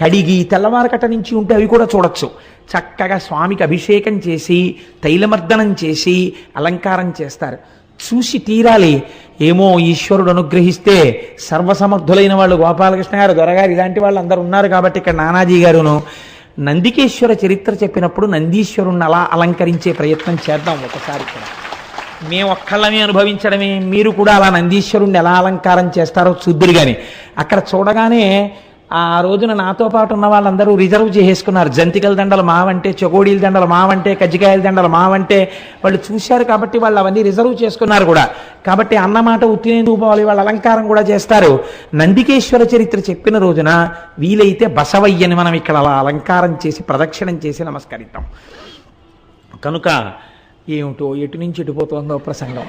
కడిగి, తెల్లవారకట నుంచి ఉంటే అవి కూడా చూడొచ్చు, చక్కగా స్వామికి అభిషేకం చేసి తైలమర్దనం చేసి అలంకారం చేస్తారు. చూసి తీరాలి. ఏమో ఈశ్వరుడు అనుగ్రహిస్తే సర్వసమర్థులైన వాళ్ళు గోపాలకృష్ణ గారు, దొరగారు, ఇలాంటి వాళ్ళు అందరూ ఉన్నారు కాబట్టి ఇక్కడ నానాజీ గారును నందికేశ్వర చరిత్ర చెప్పినప్పుడు నందీశ్వరుణ్ణి అలా అలంకరించే ప్రయత్నం చేద్దాం ఒకసారి. ఇక్కడ మేము ఒక్కళ్ళమే అనుభవించడమే, మీరు కూడా అలా నందీశ్వరుణ్ణి ఎలా అలంకారం చేస్తారో చూద్దురు. కానీ అక్కడ చూడగానే ఆ రోజున నాతో పాటు ఉన్న వాళ్ళందరూ రిజర్వ్ చేసేసుకున్నారు. జంతికల దండలు మావంటే, చకోడీల దండలు మావంటే, కజ్జికాయల దండలు మావంటే వాళ్ళు చూశారు కాబట్టి వాళ్ళు అవన్నీ రిజర్వ్ చేసుకున్నారు కూడా. కాబట్టి అన్నమాట ఉత్తినేందుకు పోవాలి, వాళ్ళ అలంకారం కూడా చేస్తారు. నందికేశ్వర చరిత్ర చెప్పిన రోజున వీలైతే బసవయ్యని మనం ఇక్కడ అలా అలంకారం చేసి ప్రదక్షిణం చేసి నమస్కరిద్దాం. కనుక ఏమిటో ఎటు నుంచి ఎటుపోతుందో ప్రసంగం.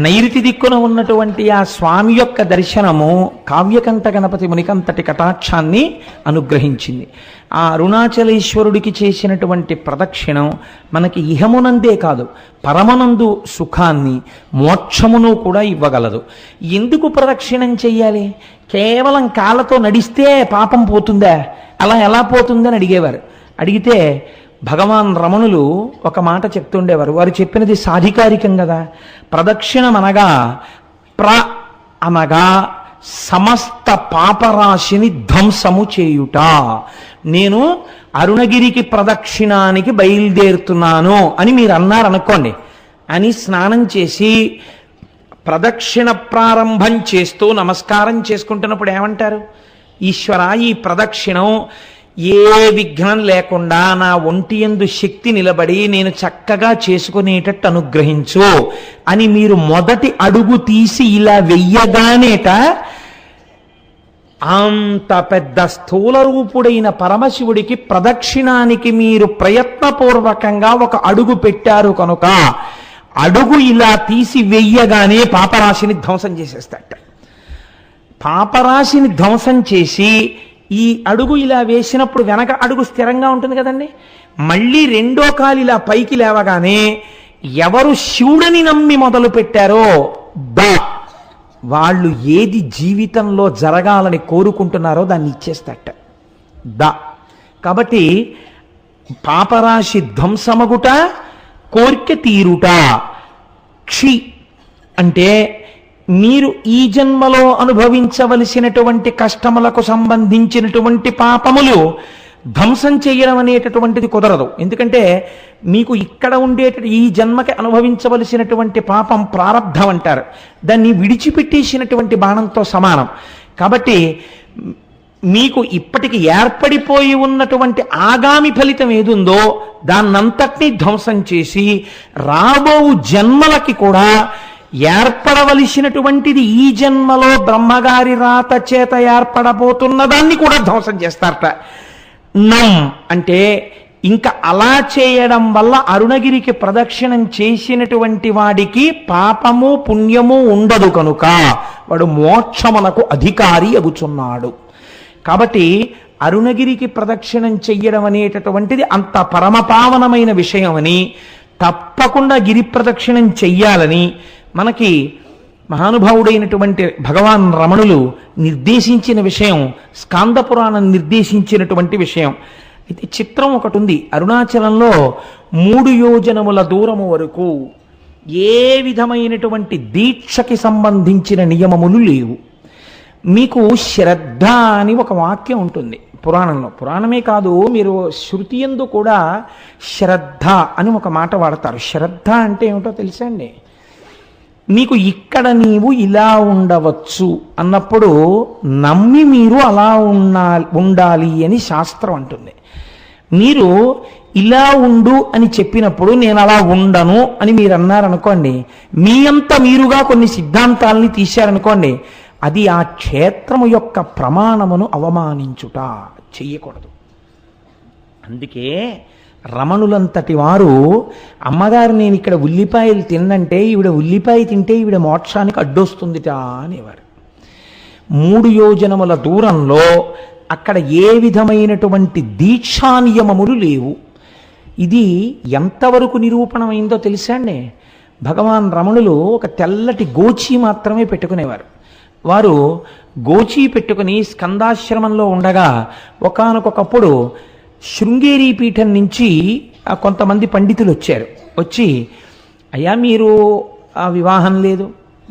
నైరుతి దిక్కున ఉన్నటువంటి ఆ స్వామి యొక్క దర్శనము కావ్యకంఠ గణపతి మునికంతటి కటాక్షాన్ని అనుగ్రహించింది. ఆ అరుణాచలేశ్వరుడికి చేసినటువంటి ప్రదక్షిణం మనకి ఇహమునందే కాదు, పరమనందు సుఖాన్ని, మోక్షమును కూడా ఇవ్వగలదు. ఎందుకు ప్రదక్షిణం చెయ్యాలి? కేవలం కాళ్ళతో నడిస్తే పాపం పోతుందా? అలా ఎలా పోతుందని అడిగేవారు. అడిగితే భగవాన్ రమణులు ఒక మాట చెప్తుండేవారు. వారు చెప్పినది సాధికారికం కదా. ప్రదక్షిణం అనగా సమస్త పాపరాశిని ధ్వంసము చేయుట. నేను అరుణగిరికి ప్రదక్షిణానికి బయలుదేరుతున్నాను అని మీరు అన్నారనుకోండి, అని స్నానం చేసి ప్రదక్షిణ ప్రారంభం చేస్తూ నమస్కారం చేసుకుంటున్నప్పుడు ఏమంటారు? ఈశ్వర, ఈ ప్రదక్షిణం ఏ విఘ్నం లేకుండా నా ఒంటి యందు శక్తి నిలబడి నేను చక్కగా చేసుకునేటట్టు అనుగ్రహించు అని మీరు మొదటి అడుగు తీసి ఇలా వెయ్యగానేట అంత పెద్ద స్థూల రూపుడైన పరమశివుడికి ప్రదక్షిణానికి మీరు ప్రయత్నపూర్వకంగా ఒక అడుగు పెట్టారు కనుక అడుగు ఇలా తీసి వెయ్యగానే పాపరాశిని ధ్వంసం చేసేస్తాట. పాపరాశిని ధ్వంసం చేసి ఈ అడుగు ఇలా వేసినప్పుడు వెనక అడుగు స్థిరంగా ఉంటుంది కదండి. మళ్ళీ రెండో కాలు ఇలా పైకి లేవగానే ఎవరు శివుడని నమ్మి మొదలు పెట్టారో వాళ్ళు ఏది జీవితంలో జరగాలని కోరుకుంటున్నారో దాన్ని ఇచ్చేస్తట. కాబట్టి పాపరాశి ధ్వంసమగుట, కోర్కె తీరుట. క్షి అంటే మీరు ఈ జన్మలో అనుభవించవలసినటువంటి కష్టములకు సంబంధించినటువంటి పాపములు ధ్వంసం చేయడం అనేటటువంటిది కుదరదు. ఎందుకంటే మీకు ఇక్కడ ఈ జన్మకి అనుభవించవలసినటువంటి పాపం ప్రారబ్ధం అంటారు. దాన్ని విడిచిపెట్టేసినటువంటి బాణంతో సమానం. కాబట్టి మీకు ఇప్పటికి ఏర్పడిపోయి ఉన్నటువంటి ఆగామి ఫలితం ఏదుందో దాన్నంతటినీ ధ్వంసం చేసి రాబో జన్మలకి కూడా ఏర్పడవలసినటువంటిది ఈ జన్మలో బ్రహ్మగారి రాత చేత ఏర్పడబోతున్న దాన్ని కూడా ధ్వంసం చేస్తారట. అంటే ఇంకా అలా చేయడం వల్ల అరుణగిరికి ప్రదక్షిణం చేసినటువంటి వాడికి పాపము పుణ్యము ఉండదు కనుక వాడు మోక్షమునకు అధికారి అగుచున్నాడు. కాబట్టి అరుణగిరికి ప్రదక్షిణం చెయ్యడం అనేటటువంటిది అంత పరమపావనమైన విషయమని, తప్పకుండా గిరి ప్రదక్షిణం చెయ్యాలని మనకి మహానుభావుడైనటువంటి భగవాన్ రమణులు నిర్దేశించిన విషయం, స్కాంద పురాణం నిర్దేశించినటువంటి విషయం. అయితే చిత్రం ఒకటి ఉంది. అరుణాచలంలో 3 యోజనముల దూరము వరకు ఏ విధమైనటువంటి దీక్షకి సంబంధించిన నియమములు లేవు. మీకు శ్రద్ధ అని ఒక వాక్యం ఉంటుంది పురాణంలో. పురాణమే కాదు, మీరు శృతి యందు కూడా శ్రద్ధ అని ఒక మాట వాడతారు. శ్రద్ధ అంటే ఏమిటో తెలుసా అండి? మీకు ఇక్కడ నీవు ఇలా ఉండవచ్చు అన్నప్పుడు నమ్మి మీరు అలా ఉండాలి అని శాస్త్రం అంటుంది. మీరు ఇలా ఉండు అని చెప్పినప్పుడు నేను అలా ఉండను అని మీరు అన్నారనుకోండి, మీ అంత మీరుగా కొన్ని సిద్ధాంతాలని తీశారనుకోండి, అది ఆ క్షేత్రము యొక్క ప్రమాణమును అవమానించుట, చెయ్యకూడదు. అందుకే రమణులంతటి వారు అమ్మగారు నేను ఇక్కడ ఉల్లిపాయలు తిన్నంటే ఈవిడ ఉల్లిపాయ తింటే ఈవిడ మోక్షానికి అడ్డొస్తుందిట అనేవారు. 3 యోజనముల దూరంలో అక్కడ ఏ విధమైనటువంటి దీక్షా నియమములు లేవు. ఇది ఎంతవరకు నిరూపణమైందో తెలుసా అండి? భగవాన్ రమణులు ఒక తెల్లటి గోచి మాత్రమే పెట్టుకునేవారు. వారు గోచి పెట్టుకుని స్కందాశ్రమంలో ఉండగా ఒకానొకప్పుడు శృంగేరి పీఠం నుంచి కొంతమంది పండితులు వచ్చారు. వచ్చి, అయ్యా మీరు వివాహం లేదు,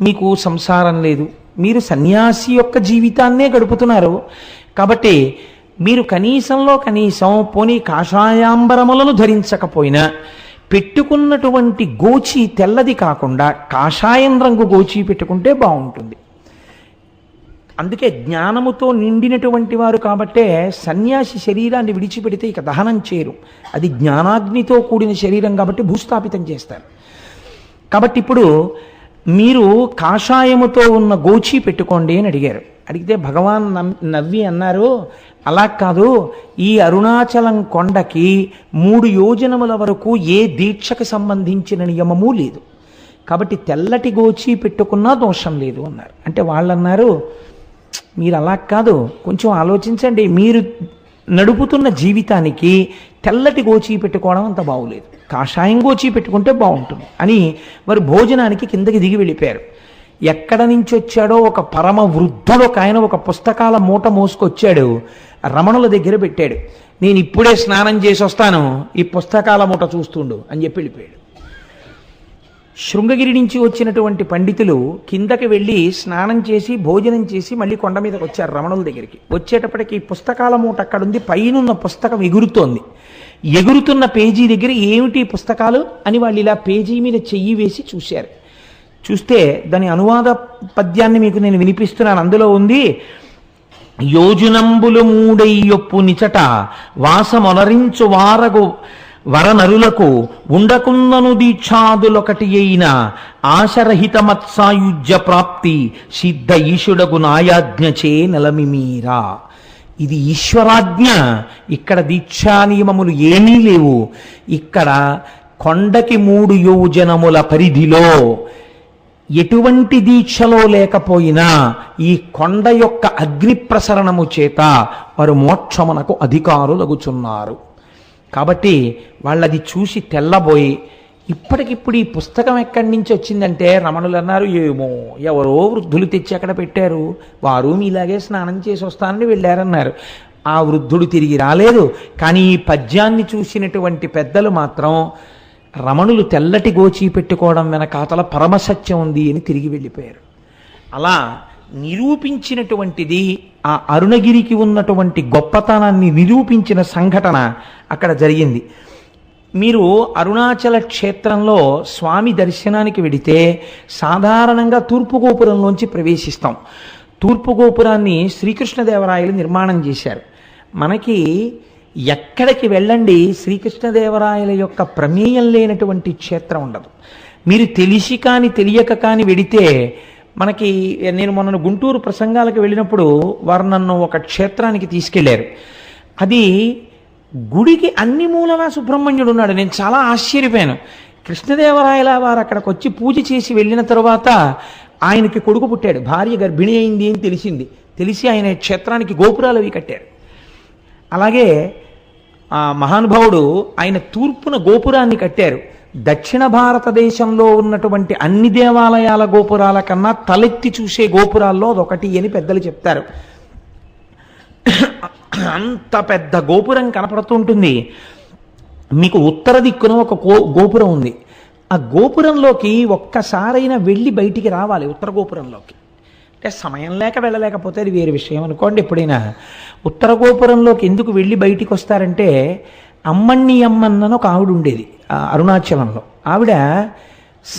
మీకు సంసారం లేదు, మీరు సన్యాసి యొక్క జీవితాన్నే గడుపుతున్నారు, కాబట్టి మీరు కనీసంలో కనీసం పోనీ కాషాయాంబరములను ధరించకపోయినా పెట్టుకున్నటువంటి గోచి తెల్లది కాకుండా కాషాయం రంగు గోచి పెట్టుకుంటే బాగుంటుంది. అందుకే జ్ఞానముతో నిండినటువంటి వారు కాబట్టే సన్యాసి శరీరాన్ని విడిచిపెడితే ఇక దహనం చేయరు. అది జ్ఞానాగ్నితో కూడిన శరీరం కాబట్టి భూస్థాపితం చేస్తారు. కాబట్టి ఇప్పుడు మీరు కాషాయముతో ఉన్న గోచి పెట్టుకోండి అని అడిగారు. అడిగితే భగవాన్ నవ్వి అన్నారు, అలా కాదు, ఈ అరుణాచలం కొండకి 3 యోజనముల వరకు ఏ దీక్షకు సంబంధించిన నియమము లేదు, కాబట్టి తెల్లటి గోచి పెట్టుకున్నా దోషం లేదు అన్నారు. అంటే వాళ్ళు అన్నారు, మీరు అలా కాదు, కొంచెం ఆలోచించండి, మీరు నడుపుతున్న జీవితానికి తెల్లటి గోచి పెట్టుకోవడం అంత బాగులేదు, కాషాయం గోచి పెట్టుకుంటే బాగుంటుంది అని వారు భోజనానికి కిందకి దిగి వెళ్ళిపోయారు. ఎక్కడ నుంచి వచ్చాడో ఒక పరమ వృద్ధుడు ఒక ఆయన ఒక పుస్తకాల మూట మోసుకొచ్చాడు, రమణుల దగ్గర పెట్టాడు. నేను ఇప్పుడే స్నానం చేసి వస్తాను, ఈ పుస్తకాల మూట చూస్తుండు అని చెప్పి వెళ్ళిపోయాడు. శృంగగిరి నుంచి వచ్చినటువంటి పండితులు కిందకి వెళ్ళి స్నానం చేసి భోజనం చేసి మళ్ళీ కొండ మీదకి వచ్చారు రమణుల దగ్గరికి. వచ్చేటప్పటికి పుస్తకాల మూట అక్కడుంది, పైనున్న పుస్తకం ఎగురుతోంది. ఎగురుతున్న పేజీ దగ్గర ఏమిటి పుస్తకాలు అని వాళ్ళు ఇలా పేజీ మీద చెయ్యి వేసి చూశారు. చూస్తే దాని అనువాద పద్యాన్ని మీకు నేను వినిపిస్తున్నాను. అందులో ఉంది, యోజనంబులు 3 నిచట వాసమొనరించు వారగు వరనరులకు ఉండకున్నను దీక్షాదులొకటి అయిన ఆశరహిత మత్సాయుజ్య ప్రాప్తి సిద్ధ ఈశుడగు నాయాజ్ఞచే నెలమిమీరా. ఇది ఈశ్వరాజ్ఞ. ఇక్కడ దీక్షా నియమములు ఏమీ లేవు. ఇక్కడ కొండకి 3 యోజనముల పరిధిలో ఎటువంటి దీక్షలో లేకపోయినా ఈ కొండ యొక్క అగ్ని ప్రసరణము చేత వారు మోక్షమునకు అధికారులగుచున్నారు. కాబట్టి వాళ్ళది చూసి తెల్లబోయి ఇప్పటికిప్పుడు ఈ పుస్తకం ఎక్కడి నుంచి వచ్చిందంటే రమణులు అన్నారు, ఏమో ఎవరో వృద్ధులు తెచ్చి అక్కడ పెట్టారు, వారు మీలాగే స్నానం చేసి వస్తానని వెళ్ళారన్నారు. ఆ వృద్ధుడు తిరిగి రాలేదు. కానీ ఈ పద్యాన్ని చూసినటువంటి పెద్దలు మాత్రం రమణులు తెల్లటి గోచి పెట్టుకోవడం వెనకాతల పరమసత్యం ఉంది అని తిరిగి వెళ్ళిపోయారు. అలా నిరూపించినటువంటిది ఆ అరుణగిరికి ఉన్నటువంటి గొప్పతనాన్ని నిరూపించిన సంఘటన అక్కడ జరిగింది. మీరు అరుణాచల క్షేత్రంలో స్వామి దర్శనానికి వెడితే సాధారణంగా తూర్పు గోపురంలోంచి ప్రవేశిస్తాం. తూర్పు గోపురాన్ని శ్రీకృష్ణదేవరాయలు నిర్మాణం చేశారు. మనకి ఎక్కడికి వెళ్ళండి శ్రీకృష్ణదేవరాయల యొక్క ప్రమేయం లేనటువంటి క్షేత్రం ఉండదు. మీరు తెలిసి కానీ తెలియక కానీ వెడితే మనకి, నేను మొన్న గుంటూరు ప్రసంగాలకు వెళ్ళినప్పుడు వారు నన్ను ఒక క్షేత్రానికి తీసుకెళ్లారు. అది గుడికి అన్ని మూలలా సుబ్రహ్మణ్యుడు ఉన్నాడు. నేను చాలా ఆశ్చర్యపోయాను. కృష్ణదేవరాయల వారు అక్కడికి వచ్చి పూజ చేసి వెళ్ళిన తర్వాత ఆయనకి కొడుకు పుట్టాడు, భార్య గర్భిణి అయింది అని తెలిసి ఆయన క్షేత్రానికి గోపురాలు అవి కట్టారు. అలాగే ఆ మహానుభావుడు ఆయన తూర్పున గోపురాన్ని కట్టారు. దక్షిణ భారతదేశంలో ఉన్నటువంటి అన్ని దేవాలయాల గోపురాల కన్నా తలెత్తి చూసే గోపురాల్లో అదొకటి అని పెద్దలు చెప్తారు. అంత పెద్ద గోపురం కనపడుతుంటుంది. మీకు ఉత్తర దిక్కున ఒక గోపురం ఉంది. ఆ గోపురంలోకి ఒక్కసారైనా వెళ్ళి బయటికి రావాలి. ఉత్తర గోపురంలోకి అంటే సమయం లేక వెళ్ళలేకపోతే అది వేరే విషయం అనుకోండి. ఎప్పుడైనా ఉత్తర గోపురంలోకి ఎందుకు వెళ్ళి బయటికి వస్తారంటే, అమ్మణ్ణి అమ్మన్న ఒక ఆవిడ ఉండేది అరుణాచలంలో. ఆవిడ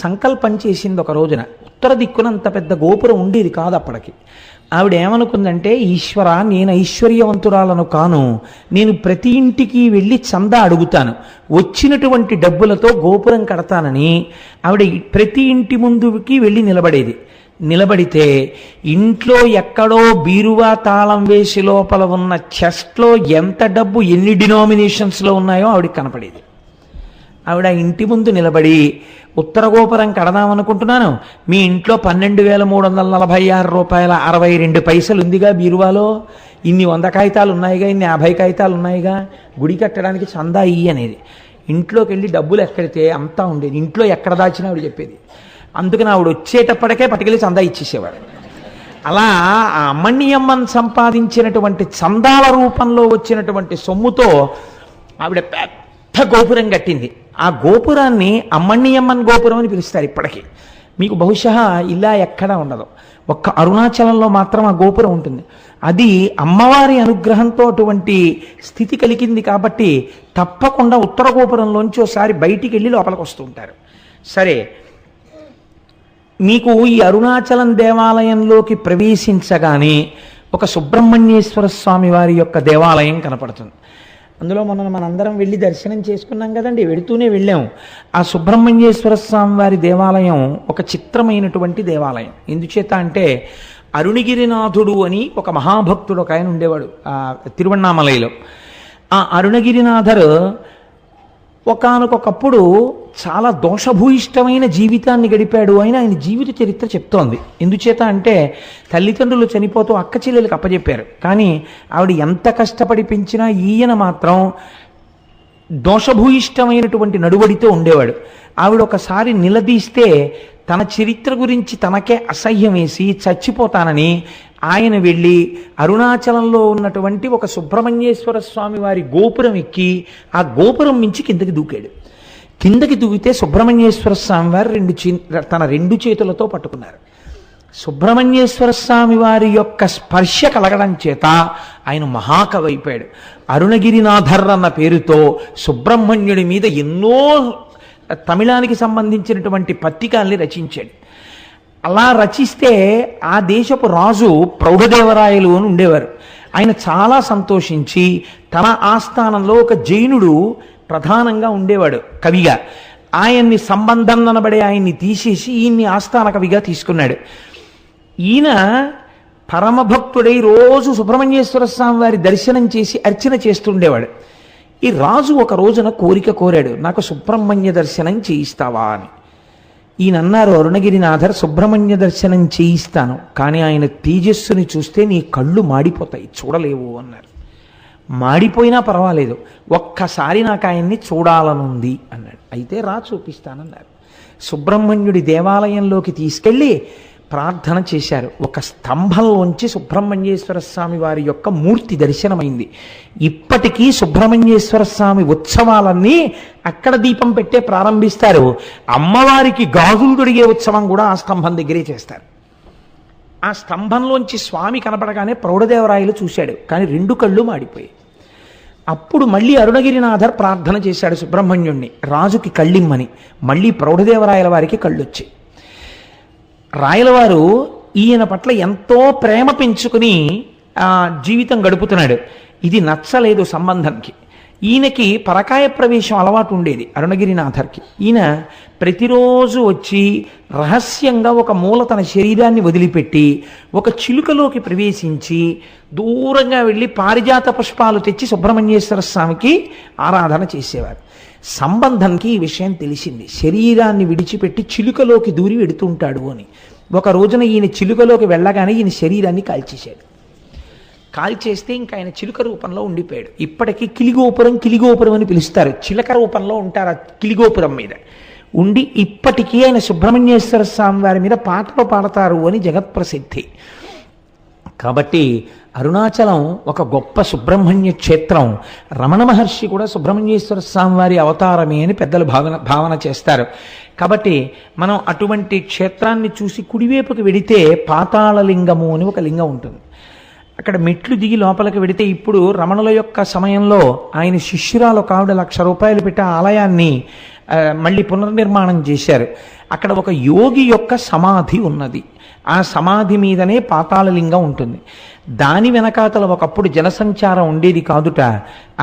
సంకల్పం చేసింది ఒక రోజున. ఉత్తర దిక్కున అంత పెద్ద గోపురం ఉండేది కాదు అప్పటికి. ఆవిడ ఏమనుకుందంటే, ఈశ్వర, నేను ఐశ్వర్యవంతురాలను కాను, నేను ప్రతి ఇంటికి వెళ్ళి చందా అడుగుతాను, వచ్చినటువంటి డబ్బులతో గోపురం కడతానని ఆవిడ ప్రతి ఇంటి ముందుకి వెళ్ళి నిలబడితే ఇంట్లో ఎక్కడో బీరువా తాళం వేసి లోపల ఉన్న చెస్ట్లో ఎంత డబ్బు ఎన్ని డినామినేషన్స్లో ఉన్నాయో ఆవిడకి కనపడేది. ఆవిడ ఇంటి ముందు నిలబడి, ఉత్తర గోపురం కడదామనుకుంటున్నాను, మీ ఇంట్లో 12,346 రూపాయల 62 పైసలు ఉందిగా బీరువాలో, ఇన్ని 100 కాగితాలు ఉన్నాయిగా, ఇన్ని 50 కాగితాలు ఉన్నాయిగా, గుడి కట్టడానికి చందా ఇయ్యి అనేది. ఇంట్లోకి వెళ్ళి డబ్బులు ఎక్కడితే అంతా ఉండేది. ఇంట్లో ఎక్కడ దాచినా ఆవిడ చెప్పేది. అందుకని ఆవిడ వచ్చేటప్పటికే పట్టుకెళ్ళి చందా ఇచ్చేసేవాడు. అలా ఆ అమ్మణ్యమ్మన్ సంపాదించినటువంటి చందాల రూపంలో వచ్చినటువంటి సొమ్ముతో ఆవిడ పెద్ద గోపురం కట్టింది. ఆ గోపురాన్ని అమ్మణ్యమ్మన్ గోపురం అని పిలుస్తారు ఇప్పటికీ. మీకు బహుశా ఇలా ఎక్కడా ఉండదు, ఒక్క అరుణాచలంలో మాత్రం ఆ గోపురం ఉంటుంది. అది అమ్మవారి అనుగ్రహంతో అటువంటి స్థితి కలిగింది కాబట్టి తప్పకుండా ఉత్తర గోపురంలోంచి ఒకసారి బయటికి వెళ్ళి లోపలికి వస్తూ ఉంటారు. సరే, మీకు ఈ అరుణాచలం దేవాలయంలోకి ప్రవేశించగానే ఒక సుబ్రహ్మణ్యేశ్వర స్వామి వారి యొక్క దేవాలయం కనపడుతుంది. అందులో మనందరం వెళ్ళి దర్శనం చేసుకున్నాం కదండి, వెడుతూనే వెళ్ళాము. ఆ సుబ్రహ్మణ్యేశ్వర స్వామి వారి దేవాలయం ఒక చిత్రమైనటువంటి దేవాలయం. ఎందుచేత అంటే, అరుణగిరినాథుడు అని ఒక మహాభక్తుడు ఒక ఆయన ఉండేవాడు తిరువణ్ణామలైలో. ఆ అరుణగిరినాథరు ఒకానొకప్పుడు చాలా దోషభూయిష్టమైన జీవితాన్ని గడిపాడు అని ఆయన జీవిత చరిత్ర చెప్తోంది. ఎందుచేత అంటే, తల్లిదండ్రులు చనిపోతూ అక్క చెల్లెలకు అప్పచెప్పారు. కానీ ఆవిడ ఎంత కష్టపడి పెంచినా ఈయన మాత్రం దోషభూయిష్టమైనటువంటి నడువడితో ఉండేవాడు. ఆవిడ ఒకసారి నిలదీస్తే తన చరిత్ర గురించి తనకే అసహ్యం వేసి చచ్చిపోతానని ఆయన వెళ్ళి అరుణాచలంలో ఉన్నటువంటి ఒక సుబ్రహ్మణ్యేశ్వర స్వామి వారి గోపురం ఎక్కి ఆ గోపురం మించి కిందకి దూకాడు. కిందకి దూకితే సుబ్రహ్మణ్యేశ్వర స్వామి వారు తన రెండు చేతులతో పట్టుకున్నారు. సుబ్రహ్మణ్యేశ్వర స్వామి వారి యొక్క స్పర్శ కలగడం చేత ఆయన మహాకవి అయిపోయాడు. అరుణగిరినాథర్ అన్న పేరుతో సుబ్రహ్మణ్యుడి మీద ఎన్నో తమిళానికి సంబంధించినటువంటి పత్రికల్ని రచించాడు. అలా రచిస్తే ఆ దేశపు రాజు ప్రౌఢదేవరాయలు అని ఉండేవారు. ఆయన చాలా సంతోషించి తన ఆస్థానంలో ఒక జైనుడు ప్రధానంగా ఉండేవాడు కవిగా. ఆయన్ని సంబంధం అనబడే ఆయన్ని తీసేసి ఈయన్ని ఆస్థాన కవిగా తీసుకున్నాడు. ఈయన పరమభక్తుడై రోజు సుబ్రహ్మణ్యేశ్వర స్వామి వారి దర్శనం చేసి అర్చన చేస్తుండేవాడు. ఈ రాజు ఒక రోజున కోరిక కోరాడు, నాకు సుబ్రహ్మణ్య దర్శనం చేయిస్తావా అని. ఈయన అన్నారు, అరుణగిరినాథర్, సుబ్రహ్మణ్య దర్శనం చేయిస్తాను, కానీ ఆయన తేజస్సుని చూస్తే నీ కళ్ళు మాడిపోతాయి, చూడలేవు అన్నారు. మాడిపోయినా పర్వాలేదు, ఒక్కసారి నాకు ఆయన్ని చూడాలనుంది అన్నాడు. అయితే రా చూపిస్తానన్నారు. సుబ్రహ్మణ్యుడి దేవాలయంలోకి తీసుకెళ్ళి ప్రార్థన చేశారు. ఒక స్తంభంలోంచి సుబ్రహ్మణ్యేశ్వర స్వామి వారి యొక్క మూర్తి దర్శనమైంది. ఇప్పటికీ సుబ్రహ్మణ్యేశ్వర స్వామి ఉత్సవాలన్నీ అక్కడ దీపం పెట్టే ప్రారంభిస్తారు. అమ్మవారికి గాజులు తొడిగే ఉత్సవం కూడా ఆ స్తంభం దగ్గరే చేస్తారు. ఆ స్తంభంలోంచి స్వామి కనపడగానే ప్రౌఢదేవరాయలు చూశాడు, కానీ 2 కళ్ళు మాడిపోయాయి. అప్పుడు మళ్ళీ అరుణగిరినాథర్ ప్రార్థన చేశాడు సుబ్రహ్మణ్యుణ్ణి, రాజుకి కళ్ళిమ్మని. మళ్ళీ ప్రౌఢదేవరాయల వారికి కళ్ళొచ్చాయి. రాయలవారు ఈయన పట్ల ఎంతో ప్రేమ పెంచుకుని జీవితం గడుపుతున్నాడు. ఇది నచ్చలేదు సంబంధానికి. ఈయనకి పరకాయ ప్రవేశం అలవాటు ఉండేది అరుణగిరినాథర్కి. ఈయన ప్రతిరోజు వచ్చి రహస్యంగా ఒక మూల తన శరీరాన్ని వదిలిపెట్టి ఒక చిలుకలోకి ప్రవేశించి దూరంగా వెళ్ళి పారిజాత పుష్పాలు తెచ్చి సుబ్రహ్మణ్యేశ్వర స్వామికి ఆరాధన చేసేవారు. సంబంధంకి ఈ విషయం తెలిసింది, శరీరాన్ని విడిచిపెట్టి చిలుకలోకి దూరి వెడుతుంటాడు అని. ఒక రోజున ఈయన చిలుకలోకి వెళ్ళగానే ఈయన శరీరాన్ని కాల్చేశాడు. కాల్చేస్తే ఇంకా ఆయన చిలుక రూపంలో ఉండిపోయాడు. ఇప్పటికీ కిలిగోపురం అని పిలుస్తారు. చిలక రూపంలో ఉంటారు ఆ కిలిగోపురం మీద ఉండి. ఇప్పటికీ ఆయన సుబ్రహ్మణ్యేశ్వర స్వామి వారి మీద పాటలు పాడతారు అని జగత్ప్రసిద్ధి. కాబట్టి అరుణాచలం ఒక గొప్ప సుబ్రహ్మణ్య క్షేత్రం. రమణ మహర్షి కూడా సుబ్రహ్మణ్యేశ్వర స్వామి వారి అవతారమే అని పెద్దలు భావన చేస్తారు. కాబట్టి మనం అటువంటి క్షేత్రాన్ని చూసి కుడివైపుకి వెడితే పాతాళలింగము అని ఒక లింగం ఉంటుంది. అక్కడ మెట్లు దిగి లోపలికి వెడితే, ఇప్పుడు రమణుల యొక్క సమయంలో ఆయన శిష్యురాలు ఒక ఆవిడ 1,00,000 రూపాయలు పెట్టి ఆ ఆలయాన్ని మళ్ళీ పునర్నిర్మాణం చేశారు. అక్కడ ఒక యోగి యొక్క సమాధి ఉన్నది. ఆ సమాధి మీదనే పాతాళలింగం ఉంటుంది. దాని వెనకాతల ఒకప్పుడు జనసంచారం ఉండేది కాదుట.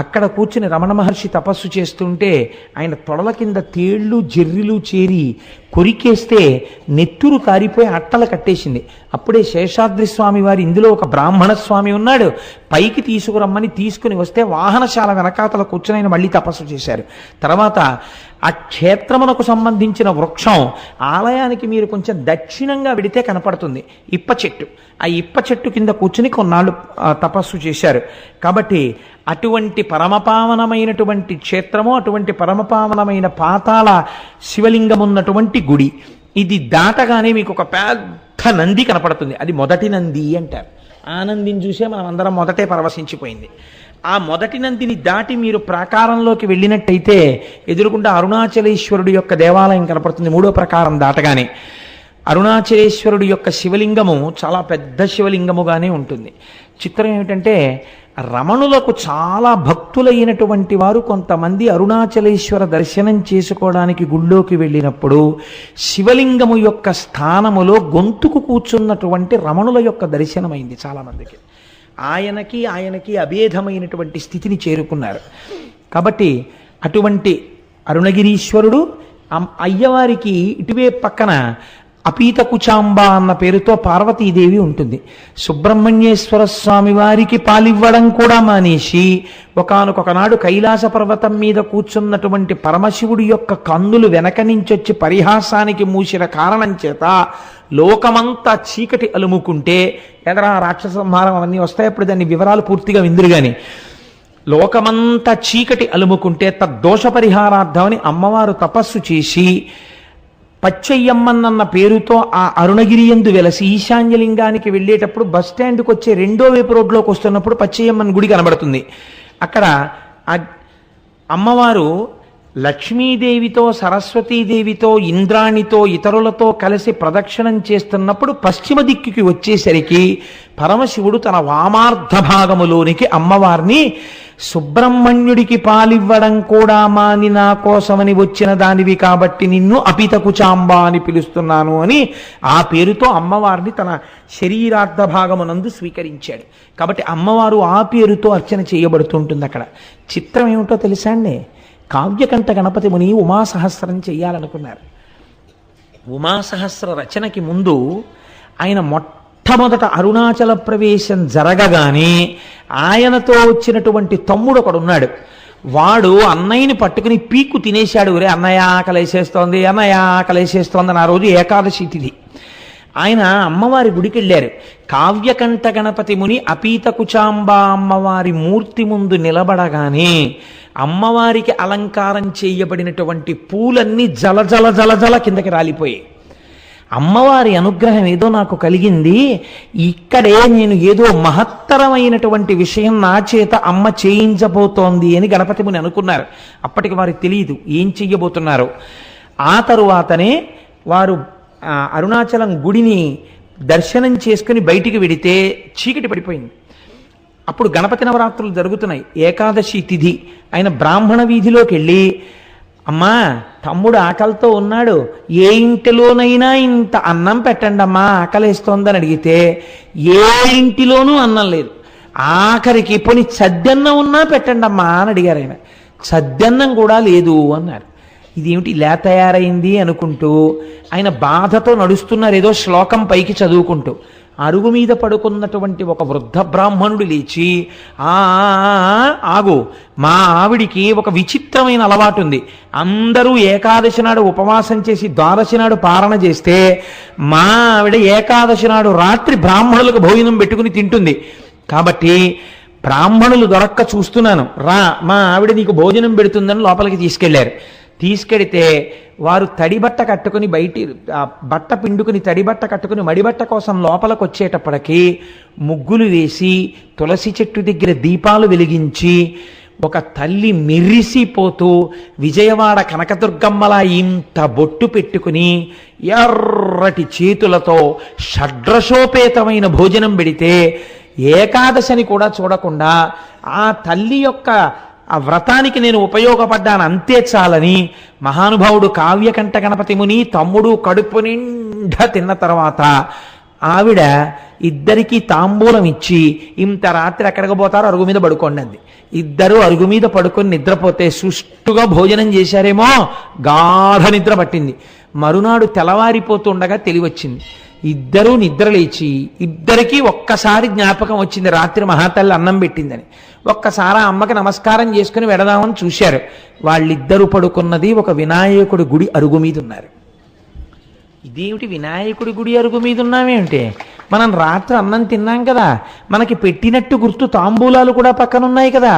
అక్కడ కూర్చుని రమణ మహర్షి తపస్సు చేస్తుంటే ఆయన తొడల కింద తేళ్లు జెర్రిలు చేరి కొరికేస్తే నెత్తురు కారిపోయి అట్టలు కట్టేసింది. అప్పుడే శేషాద్రి స్వామి వారు ఇందులో ఒక బ్రాహ్మణ స్వామి ఉన్నాడు, పైకి తీసుకురమ్మని తీసుకుని వస్తే వాహనశాల వెనకాతల కూర్చుని ఆయన మళ్ళీ తపస్సు చేశారు. తర్వాత ఆ క్షేత్రమునకు సంబంధించిన వృక్షం ఆలయానికి మీరు కొంచెం దక్షిణంగా వెడితే కనపడుతుంది, ఇప్ప చెట్టు. ఆ ఇప్ప చెట్టు కింద కూర్చుని కొన్నాళ్ళు తపస్సు చేశారు. కాబట్టి అటువంటి పరమపావనమైనటువంటి క్షేత్రము, అటువంటి పరమపావనమైన పాతాళ శివలింగం ఉన్నటువంటి గుడి. ఇది దాటగానే మీకు ఒక పెద్ద నంది కనపడుతుంది. అది మొదటి నంది అంటారు. ఆ నందిని చూసే మనం అందరం మొదటే పరవశించిపోయింది. ఆ మొదటి నందిని దాటి మీరు ప్రాకారంలోకి వెళ్ళినట్టయితే ఎదురుకుండా అరుణాచలేశ్వరుడి యొక్క దేవాలయం కనపడుతుంది. 3వ ప్రాకారం దాటగానే అరుణాచలేశ్వరుడి యొక్క శివలింగము చాలా పెద్ద శివలింగముగానే ఉంటుంది. చిత్రం ఏమిటంటే, రమణులకు చాలా భక్తులైనటువంటి వారు కొంతమంది అరుణాచలేశ్వర దర్శనం చేసుకోవడానికి గుళ్ళోకి వెళ్ళినప్పుడు శివలింగము యొక్క స్థానములో గొంతుకు కూర్చున్నటువంటి రమణుల యొక్క దర్శనమైంది చాలామందికి. ఆయనకి అభేదమైనటువంటి స్థితిని చేరుకున్నారు. కాబట్టి అటువంటి అరుణగిరీశ్వరుడు అయ్యవారికి ఇటువే పక్కన అపీత కుచాంబ అన్న పేరుతో పార్వతీదేవి ఉంటుంది. సుబ్రహ్మణ్యేశ్వర స్వామి వారికి పాలివ్వడం కూడా మానేసి ఒకానొకనాడు కైలాస పర్వతం మీద కూర్చున్నటువంటి పరమశివుడి యొక్క కన్నులు వెనక నుంచొచ్చి పరిహాసానికి మూసిన కారణం చేత లోకమంతా చీకటి అలుముకుంటే, ఎదరా రాక్షస సంహారం అవన్నీ వస్తాయి, అప్పుడు దాన్ని వివరాలు పూర్తిగా విందురు గాని, లోకమంతా చీకటి అలుముకుంటే తద్దోష పరిహారార్థమని అమ్మవారు తపస్సు చేసి పచ్చయ్యమ్మన్న పేరుతో ఆ అరుణగిరి యందు వెలసి ఈశాన్యలింగానికి వెళ్ళేటప్పుడు బస్ స్టాండ్కి వచ్చే 2వ వైపు రోడ్లోకి వస్తున్నప్పుడు పచ్చయ్యమ్మన్ గుడి కనబడుతుంది. అక్కడ ఆ అమ్మవారు లక్ష్మీదేవితో, సరస్వతీదేవితో, ఇంద్రాణితో, ఇతరులతో కలిసి ప్రదక్షిణం చేస్తున్నప్పుడు పశ్చిమ దిక్కుకి వచ్చేసరికి పరమశివుడు తన వామార్ధ భాగములోనికి అమ్మవారిని సుబ్రహ్మణ్యుడికి పాలివ్వడం కూడా మాని నా కోసమని వచ్చిన దానివి కాబట్టి నిన్ను అపిత కుచాంబ అని పిలుస్తున్నాను అని ఆ పేరుతో అమ్మవారిని తన శరీరార్థ భాగమునందు స్వీకరించాడు. కాబట్టి అమ్మవారు ఆ పేరుతో అర్చన చేయబడుతుంటుంది. అక్కడ చిత్రం ఏమిటో తెలుసా అండి? కావ్యకంఠ గణపతి ముని ఉమాసహస్రం చెయ్యాలనుకున్నారు. ఉమాసహస్ర రచనకి ముందు ఆయన మొట్టమొదట అరుణాచల ప్రవేశం జరగగానే ఆయనతో వచ్చినటువంటి తమ్ముడు ఒకడున్నాడు. వాడు అన్నయ్యని పట్టుకుని పీక్కు తినేశాడు. ఒరే అన్నయ్య ఆకలేసేస్తోంది, అన్నయ్య ఆకలేసేస్తోంది అని. ఆ రోజు ఏకాదశి తిథి. ఆయన అమ్మవారి గుడికి వెళ్ళారు. కావ్యకంఠ గణపతి ముని అపీత కుచాంబ అమ్మవారి మూర్తి ముందు నిలబడగానే అమ్మవారికి అలంకారం చేయబడినటువంటి పూలన్నీ జల జల జల జల కిందకి రాలిపోయాయి. అమ్మవారి అనుగ్రహం ఏదో నాకు కలిగింది, ఇక్కడే నేను ఏదో మహత్తరమైనటువంటి విషయం నా చేత అమ్మ చేయించబోతోంది అని గణపతి ముని అనుకున్నారు. అప్పటికి వారికి తెలియదు ఏం చెయ్యబోతున్నారు. ఆ తరువాతనే వారు అరుణాచలం గుడిని దర్శనం చేసుకుని బయటికి వెడితే చీకటి పడిపోయింది. అప్పుడు గణపతి నవరాత్రులు జరుగుతున్నాయి, ఏకాదశి తిథి. ఆయన బ్రాహ్మణ వీధిలోకి వెళ్ళి, అమ్మా తమ్ముడు ఆకలితో ఉన్నాడు, ఏ ఇంటిలోనైనా ఇంత అన్నం పెట్టండి అమ్మా, ఆకలేస్తోందని అడిగితే ఏ ఇంటిలోనూ అన్నం లేదు. ఆఖరికి పోనీ సద్దన్నం ఉన్నా పెట్టండి అమ్మా అని అడిగారు. ఆయన సద్దన్నం కూడా లేదు అన్నారు. ఇదేమిటి ఇలా తయారైంది అనుకుంటూ ఆయన బాధతో నడుస్తున్నారు, ఏదో శ్లోకం పైకి చదువుకుంటూ. అరుగు మీద పడుకున్నటువంటి ఒక వృద్ధ బ్రాహ్మణుడు లేచి, ఆగు, మా ఆవిడికి ఒక విచిత్రమైన అలవాటు ఉంది. అందరూ ఏకాదశి నాడు ఉపవాసం చేసి ద్వాదశి నాడు పారణ చేస్తే మా ఆవిడ ఏకాదశి నాడు రాత్రి బ్రాహ్మణులకు భోజనం పెట్టుకుని తింటుంది. కాబట్టి బ్రాహ్మణులు దొరక్క చూస్తున్నాను, రా మా ఆవిడ నీకు భోజనం పెడుతుందని లోపలికి తీసుకెళ్లారు. తీసుకెడితే వారు తడిబట్ట కట్టుకుని బట్ట పిండుకుని తడిబట్ట కట్టుకుని మడిబట్ట కోసం లోపలికి వచ్చేటప్పటికి ముగ్గులు వేసి తులసి చెట్టు దగ్గర దీపాలు వెలిగించి ఒక తల్లి మెరిసిపోతూ విజయవాడ కనకదుర్గమ్మలా ఇంత బొట్టు పెట్టుకుని ఎర్రటి చేతులతో షడ్రశోపేతమైన భోజనం పెడితే ఏకాదశని కూడా చూడకుండా ఆ తల్లి యొక్క ఆ వ్రతానికి నేను ఉపయోగపడ్డాను అంతే చాలని మహానుభావుడు కావ్యకంఠ గణపతి ముని తమ్ముడు కడుపు నిండా తిన్న తర్వాత ఆవిడ ఇద్దరికీ తాంబూలం ఇచ్చి, ఇంత రాత్రి ఎక్కడికి పోతారో అరుగు మీద పడుకోండి అంది. ఇద్దరు అరుగు మీద పడుకొని నిద్రపోతే సుష్టుగా భోజనం చేశారేమో, గాఢ నిద్ర పట్టింది. మరునాడు తెల్లవారిపోతుండగా తెలివచ్చింది. ఇద్దరూ నిద్రలేచి ఇద్దరికీ ఒక్కసారి జ్ఞాపకం వచ్చింది, రాత్రి మహాతల్లి అన్నం పెట్టిందని. ఒక్కసారి అమ్మకి నమస్కారం చేసుకుని వెడదామని చూశారు. వాళ్ళిద్దరూ పడుకున్నది ఒక వినాయకుడి గుడి అరుగు మీద ఉన్నారు. ఇదేమిటి వినాయకుడి గుడి అరుగు మీద ఉన్నామేమిటి? మనం రాత్రి అన్నం తిన్నాం కదా, మనకి పెట్టినట్టు గుర్తు తాంబూలాలు కూడా పక్కన ఉన్నాయి కదా,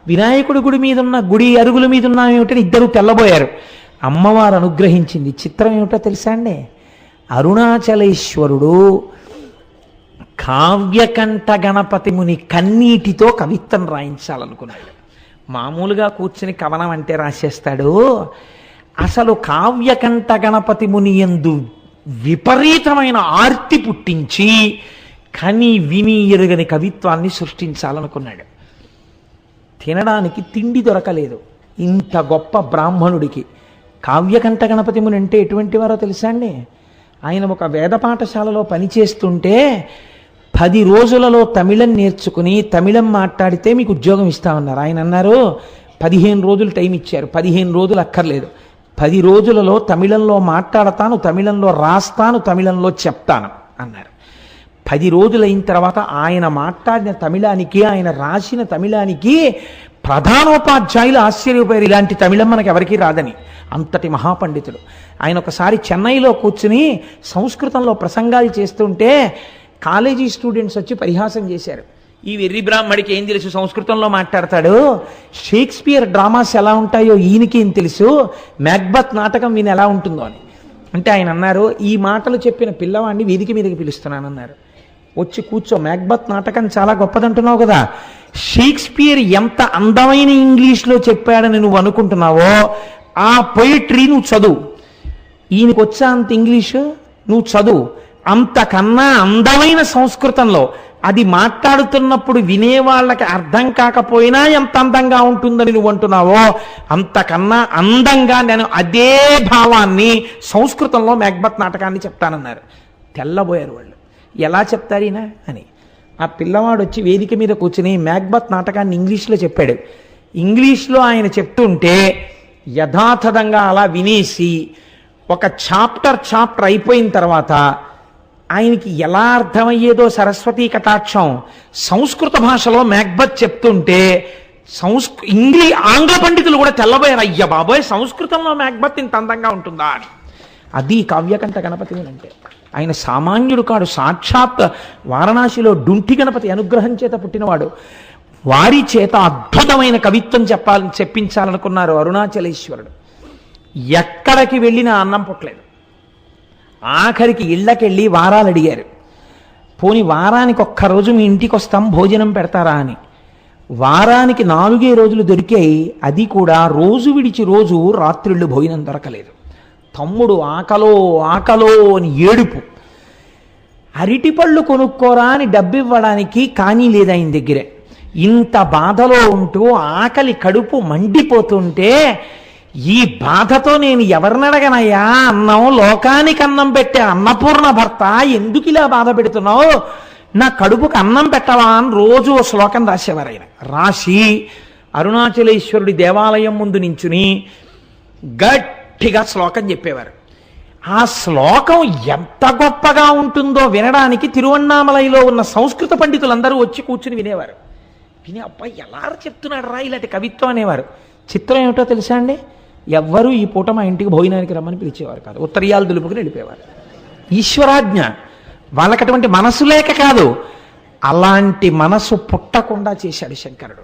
వినాయకుడి గుడి మీద ఉన్న గుడి అరుగుల మీద ఉన్నామేమిటని ఇద్దరు తెల్లబోయారు. అమ్మవారు అనుగ్రహించింది. చిత్రం ఏమిటో తెలుసా అండి? అరుణాచలేశ్వరుడు కావ్యకంఠ గణపతి ముని కన్నీటితో కవిత్వం రాయించాలనుకున్నాడు. మామూలుగా కూర్చుని కవనం అంటే రాసేస్తాడు. అసలు కావ్యకంఠ గణపతి ముని యందు విపరీతమైన ఆర్తి పుట్టించి కని విని ఎరుగని కవిత్వాన్ని సృష్టించాలనుకున్నాడు. తినడానికి తిండి దొరకలేదు ఇంత గొప్ప బ్రాహ్మణుడికి. కావ్యకంఠ గణపతి ముని అంటే ఎటువంటి వారో తెలుసా అండి? ఆయన ఒక వేద పాఠశాలలో పనిచేస్తుంటే 10 రోజులలో తమిళం నేర్చుకుని తమిళం మాట్లాడితే మీకు ఉద్యోగం ఇస్తామన్నారు. ఆయన అన్నారు 15 రోజులు టైం ఇచ్చారు. 15 రోజులు అక్కర్లేదు, 10 రోజులలో తమిళంలో మాట్లాడతాను, తమిళంలో రాస్తాను, తమిళంలో చెప్తాను అన్నారు. 10 రోజులైన తర్వాత ఆయన మాట్లాడిన తమిళానికి ఆయన రాసిన తమిళానికి ప్రధానోపాధ్యాయులు ఆశ్చర్యపోయారు, ఇలాంటి తమిళం మనకి ఎవరికీ రాదని. అంతటి మహాపండితుడు ఆయన. ఒకసారి చెన్నైలో కూర్చుని సంస్కృతంలో ప్రసంగాలు చేస్తుంటే కాలేజీ స్టూడెంట్స్ వచ్చి పరిహాసం చేశారు. ఈ వెర్రి బ్రాహ్మడికి ఏం తెలుసు, సంస్కృతంలో మాట్లాడతాడు, షేక్స్పియర్ డ్రామాస్ ఎలా ఉంటాయో ఈయనకి ఏం తెలుసు, మ్యాక్బత్ నాటకం ఈయన ఎలా ఉంటుందో అని. అంటే ఆయన అన్నారు, ఈ మాటలు చెప్పిన పిల్లవాడిని వేదిక మీదకి పిలుస్తున్నానన్నారు. వచ్చి కూర్చో, మ్యాక్బత్ నాటకం చాలా గొప్పదంటున్నావు కదా, షేక్స్పియర్ ఎంత అందమైన ఇంగ్లీష్లో చెప్పాడని నువ్వు అనుకుంటున్నావో ఆ పొయిట్రీ నువ్వు చదువు. ఈయనకి వచ్చా అంత ఇంగ్లీషు, నువ్వు చదువు. అంతకన్నా అందమైన సంస్కృతంలో అది మాట్లాడుతున్నప్పుడు వినేవాళ్ళకి అర్థం కాకపోయినా ఎంత అందంగా ఉంటుందని నువ్వు అంటున్నావో అంతకన్నా అందంగా నేను అదే భావాన్ని సంస్కృతంలో మ్యాక్బత్ నాటకాన్ని చెప్తానన్నారు. తెల్లబోయారు వాళ్ళు, ఎలా చెప్తారీనా అని. ఆ పిల్లవాడు వచ్చి వేదిక మీద కూర్చుని మ్యాక్బత్ నాటకాన్ని ఇంగ్లీష్లో చెప్పాడు. ఇంగ్లీష్లో ఆయన చెప్తుంటే యథాతథంగా అలా వినేసి ఒక చాప్టర్ అయిపోయిన తర్వాత ఆయనకి ఎలా అర్థమయ్యేదో సరస్వతీ కటాక్షం సంస్కృత భాషలో మ్యాక్బత్ చెప్తుంటే ఆంగ్ల పండితులు కూడా తెల్లబోయారు, అయ్య బాబోయ్ సంస్కృతంలో మ్యాక్బత్ ఇంత అందంగా ఉంటుందా అని. అది కావ్యకంఠ గణపతి అంటే. ఆయన సామాన్యుడు కాడు, సాక్షాత్ వారణాసిలో డుంటి గణపతి అనుగ్రహం చేత పుట్టినవాడు. వారి చేత అద్భుతమైన కవిత్వం చెప్పించాలనుకున్నారు అరుణాచలేశ్వరుడు. ఎక్కడికి వెళ్ళినా అన్నం పుట్టలేదు. ఆఖరికి ఇళ్ళకెళ్ళి వారాలు అడిగారు, పోని వారానికి ఒక్కరోజు మీ ఇంటికి వస్తాం, భోజనం పెడతారా అని. వారానికి 4 రోజులు దొరికాయి, అది కూడా రోజు విడిచి రోజు రాత్రిళ్ళు భోజనం దొరకలేదు. తమ్ముడు ఆకలో ఆకలో అని ఏడుపు. అరటిపళ్ళు కొనుక్కోరా అని డబ్బివ్వడానికి కానీ లేదు ఆయన దగ్గరే. ఇంత బాధలో ఉంటూ ఆకలి కడుపు మండిపోతుంటే, ఈ బాధతో నేను ఎవరినడగనయ్యా, అన్నం లోకానికి అన్నం పెట్టే అన్నపూర్ణ భర్త, ఎందుకు ఇలా బాధ పెడుతున్నావు, నా కడుపుకి అన్నం పెట్టవా అని రోజు ఓ శ్లోకం రాసేవారు. ఆయన రాసి అరుణాచలేశ్వరుడి దేవాలయం ముందు నించుని గట్టిగా శ్లోకం చెప్పేవారు. ఆ శ్లోకం ఎంత గొప్పగా ఉంటుందో వినడానికి తిరువన్నామలైలో ఉన్న సంస్కృత పండితులందరూ వచ్చి కూర్చుని వినేవారు. విని అబ్బాయి ఎలా చెప్తున్నాడు రా ఇలాంటి కవిత్వం అనేవారు. చిత్రం ఏమిటో తెలుసా అండి, ఎవ్వరూ ఈ పూట మా ఇంటికి భోజనానికి రమ్మని పిలిచేవారు కాదు, ఉత్తరీయాలు దులుపుకుని వెళ్ళిపోయేవారు. ఈశ్వరాజ్ఞ. వాళ్ళకి అటువంటి మనసు లేక కాదు, అలాంటి మనసు పుట్టకుండా చేశాడు శంకరుడు.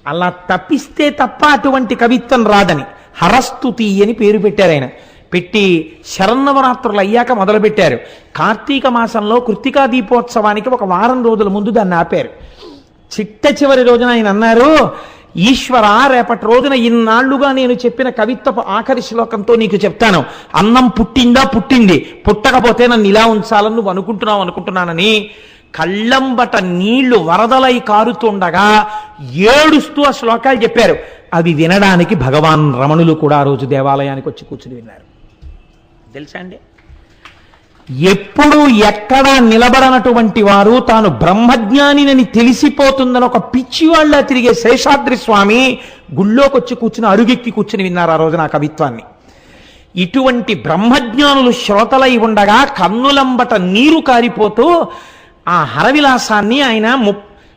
అలా తప్పిస్తే తప్ప అటువంటి కవిత్వం రాదని హరస్తుతి అని పేరు పెట్టారు. ఆయన పెట్టి శరన్నవరాత్రులు అయ్యాక మొదలుపెట్టారు. కార్తీక మాసంలో కృత్తికా దీపోత్సవానికి ఒక వారం రోజుల ముందు దాన్ని ఆపారు. చిట్ట చివరి రోజున ఆయన అన్నారు, ఈశ్వర, రేపటి రోజున ఇన్నాళ్లుగా నేను చెప్పిన కవిత్వపు ఆఖరి శ్లోకంతో నీకు చెప్తాను. అన్నం పుట్టిందా? పుట్టింది. పుట్టకపోతే నన్ను ఇలా ఉంచాలని నువ్వు అనుకుంటున్నానని కళ్ళంబట నీళ్లు వరదలై కారుతుండగా ఏడుస్తూ ఆ శ్లోకాలు చెప్పారు. అవి వినడానికి భగవాన్ రమణులు కూడా ఆ రోజు దేవాలయానికి వచ్చి కూర్చుని విన్నారు. తెలుసా అండి, ఎప్పుడు ఎక్కడా నిలబడనటువంటి వారు తాను బ్రహ్మజ్ఞానినని తెలిసిపోతుందని ఒక పిచ్చివాళ్ళ తిరిగే శేషాద్రి స్వామి గుళ్ళోకి వచ్చి కూర్చుని అరుగెక్కి కూర్చుని విన్నారు ఆ రోజున ఆ కవిత్వాన్ని. ఇటువంటి బ్రహ్మజ్ఞానులు శ్రోతలై ఉండగా కన్నులంబట నీరు కారిపోతూ ఆ హరవిలాసాన్ని ఆయన